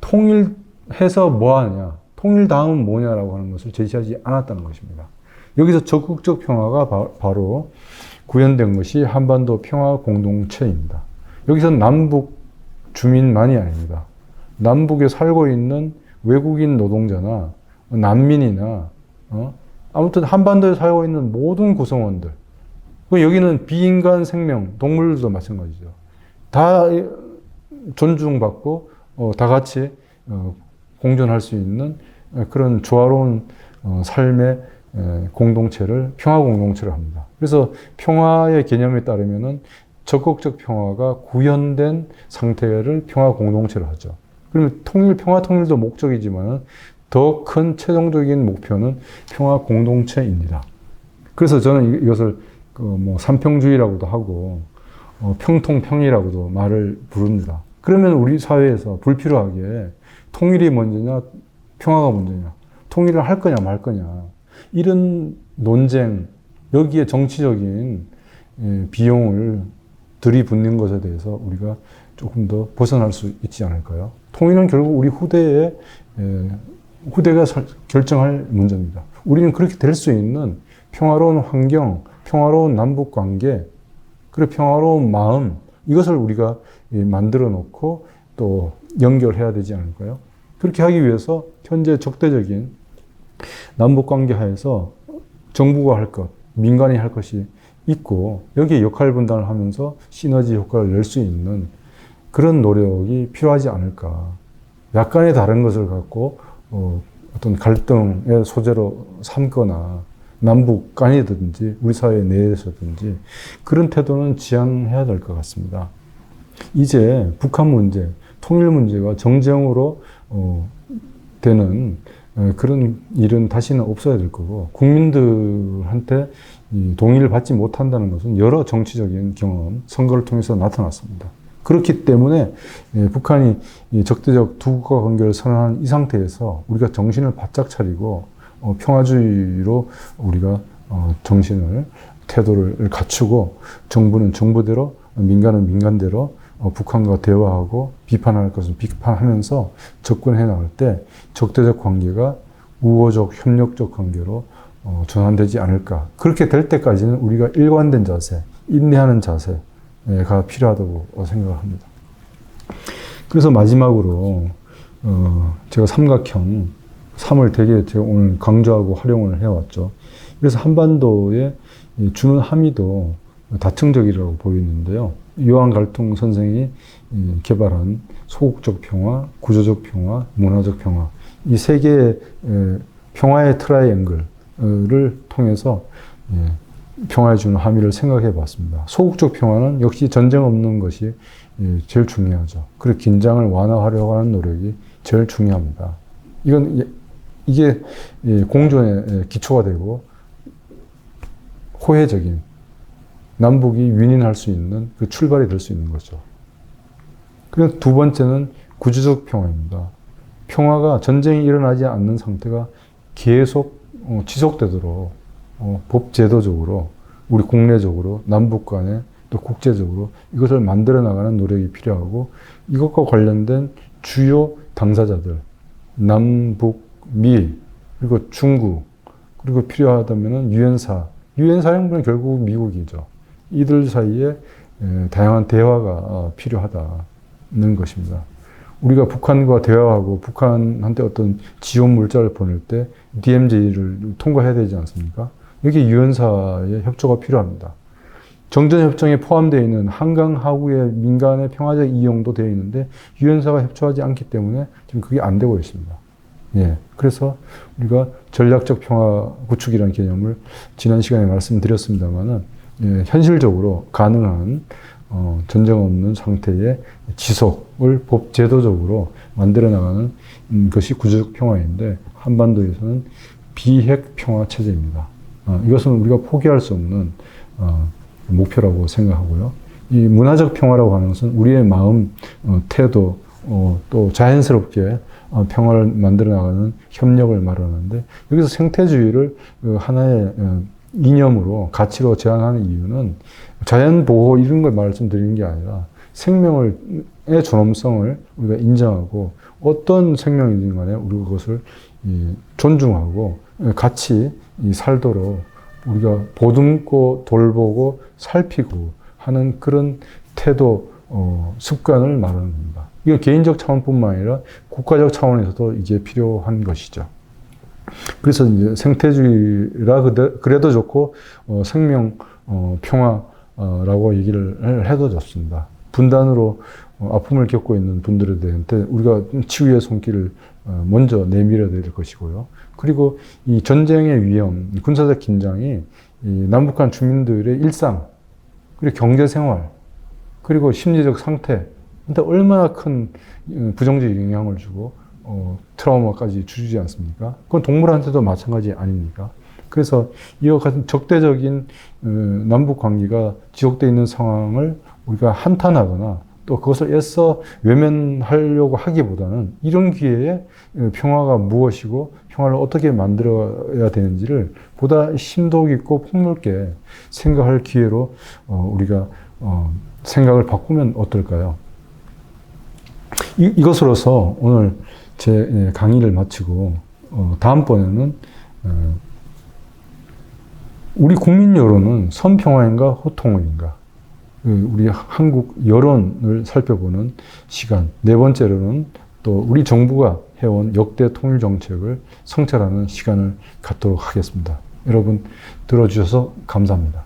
통일해서 뭐 하냐, 통일 다음은 뭐냐라고 하는 것을 제시하지 않았다는 것입니다. 여기서 적극적 평화가 바로 구현된 것이 한반도 평화 공동체입니다. 여기서 남북 주민만이 아닙니다. 남북에 살고 있는 외국인 노동자나 난민이나 아무튼 한반도에 살고 있는 모든 구성원들, 여기는 비인간 생명, 동물들도 마찬가지죠. 다 존중받고 다 같이 공존할 수 있는 그런 조화로운 삶의 공동체를 평화 공동체를 합니다. 그래서 평화의 개념에 따르면은 적극적 평화가 구현된 상태를 평화 공동체로 하죠. 그러면 평화 통일도 목적이지만 더 큰 최종적인 목표는 평화 공동체입니다. 그래서 저는 이것을 삼평주의라고도 하고 평통평이라고도 말을 부릅니다. 그러면 우리 사회에서 불필요하게 통일이 먼저냐 평화가 먼저냐, 통일을 할 거냐 말 거냐, 이런 논쟁, 여기에 정치적인 비용을 들이붓는 것에 대해서 우리가 조금 더 벗어날 수 있지 않을까요? 통일은 결국 우리 후대가 결정할 문제입니다. 우리는 그렇게 될 수 있는 평화로운 환경, 평화로운 남북 관계, 그리고 평화로운 마음, 이것을 우리가 만들어 놓고 또 연결해야 되지 않을까요? 그렇게 하기 위해서 현재 적대적인 남북 관계 하에서 정부가 할 것, 민간이 할 것이 있고, 여기에 역할 분담을 하면서 시너지 효과를 낼 수 있는 그런 노력이 필요하지 않을까. 약간의 다른 것을 갖고 어떤 갈등의 소재로 삼거나 남북 간이든지 우리 사회 내에서든지 그런 태도는 지양해야 될 것 같습니다. 이제 북한 문제, 통일 문제가 정쟁으로 되는 그런 일은 다시는 없어야 될 거고, 국민들한테 동의를 받지 못한다는 것은 여러 정치적인 경험, 선거를 통해서 나타났습니다. 그렇기 때문에 북한이 적대적 두 국가 관계를 선언한 이 상태에서 우리가 정신을 바짝 차리고 평화주의로 우리가 태도를 갖추고, 정부는 정부대로, 민간은 민간대로 북한과 대화하고 비판할 것은 비판하면서 접근해 나갈 때 적대적 관계가 우호적, 협력적 관계로 전환되지 않을까. 그렇게 될 때까지는 우리가 일관된 자세, 인내하는 자세가 필요하다고 생각을 합니다. 그래서 마지막으로 제가 삼각형, 3을 되게 제가 오늘 강조하고 활용을 해왔죠. 그래서 한반도에 주는 함의도 다층적이라고 보이는데요. 요한 갈tung 선생이 개발한 소극적 평화, 구조적 평화, 문화적 평화, 이 세 개의 평화의 트라이앵글을 통해서 평화에 주는 함의를 생각해 봤습니다. 소극적 평화는 역시 전쟁 없는 것이 제일 중요하죠. 그리고 긴장을 완화하려고 하는 노력이 제일 중요합니다. 이게 공존의 기초가 되고 호혜적인, 남북이 윈윈할 수 있는 그 출발이 될 수 있는 거죠. 그리고 두 번째는 구조적 평화입니다. 평화가 전쟁이 일어나지 않는 상태가 계속 지속되도록 법제도적으로, 우리 국내적으로, 남북 간에 또 국제적으로 이것을 만들어 나가는 노력이 필요하고, 이것과 관련된 주요 당사자들, 남북, 미, 그리고 중국, 그리고 필요하다면 유엔 사령부는 결국 미국이죠. 이들 사이에 다양한 대화가 필요하다는 것입니다. 우리가 북한과 대화하고 북한한테 어떤 지원 물자를 보낼 때 DMZ를 통과해야 되지 않습니까? 여기 유엔사의 협조가 필요합니다. 정전협정에 포함되어 있는 한강 하구의 민간의 평화적 이용도 되어 있는데 유엔사가 협조하지 않기 때문에 지금 그게 안 되고 있습니다. 그래서 우리가 전략적 평화 구축이라는 개념을 지난 시간에 말씀드렸습니다만은, 현실적으로 가능한 전쟁 없는 상태의 지속을 법제도적으로 만들어 나가는 것이 구조적 평화인데, 한반도에서는 비핵 평화 체제입니다. 이것은 우리가 포기할 수 없는 목표라고 생각하고요. 이 문화적 평화라고 하는 것은 우리의 마음, 태도, 또 자연스럽게 평화를 만들어 나가는 협력을 말하는데, 여기서 생태주의를 하나의 이념으로, 가치로 제안하는 이유는 자연 보호 이런 걸 말씀드리는 게 아니라 생명의 존엄성을 우리가 인정하고 어떤 생명이든 간에 우리가 그것을 존중하고 같이 살도록 우리가 보듬고 돌보고 살피고 하는 그런 태도, 습관을 말하는 겁니다. 이건 개인적 차원뿐만 아니라 국가적 차원에서도 이제 필요한 것이죠. 그래서 이제 생태주의라 그래도 좋고 생명 평화라고 얘기를 해도 좋습니다. 분단으로 아픔을 겪고 있는 분들한테 우리가 치유의 손길을 먼저 내밀어야 될 것이고요. 그리고 이 전쟁의 위험, 군사적 긴장이 이 남북한 주민들의 일상, 그리고 경제생활, 그리고 심리적 상태, 한테 얼마나 큰 부정적 영향을 주고 트라우마까지 주지 않습니까? 그건 동물한테도 마찬가지 아닙니까? 그래서 이와 같은 적대적인 남북 관계가 지속되어 있는 상황을 우리가 한탄하거나 또 그것을 애써 외면하려고 하기보다는 이런 기회에 평화가 무엇이고 평화를 어떻게 만들어야 되는지를 보다 심도 깊고 폭넓게 생각할 기회로 우리가 생각을 바꾸면 어떨까요? 이것으로서 오늘 제 강의를 마치고 다음번에는 우리 국민 여론은 선평화인가 호통인가, 우리 한국 여론을 살펴보는 시간, 네 번째로는 또 우리 정부가 해온 역대 통일 정책을 성찰하는 시간을 갖도록 하겠습니다. 여러분 들어주셔서 감사합니다.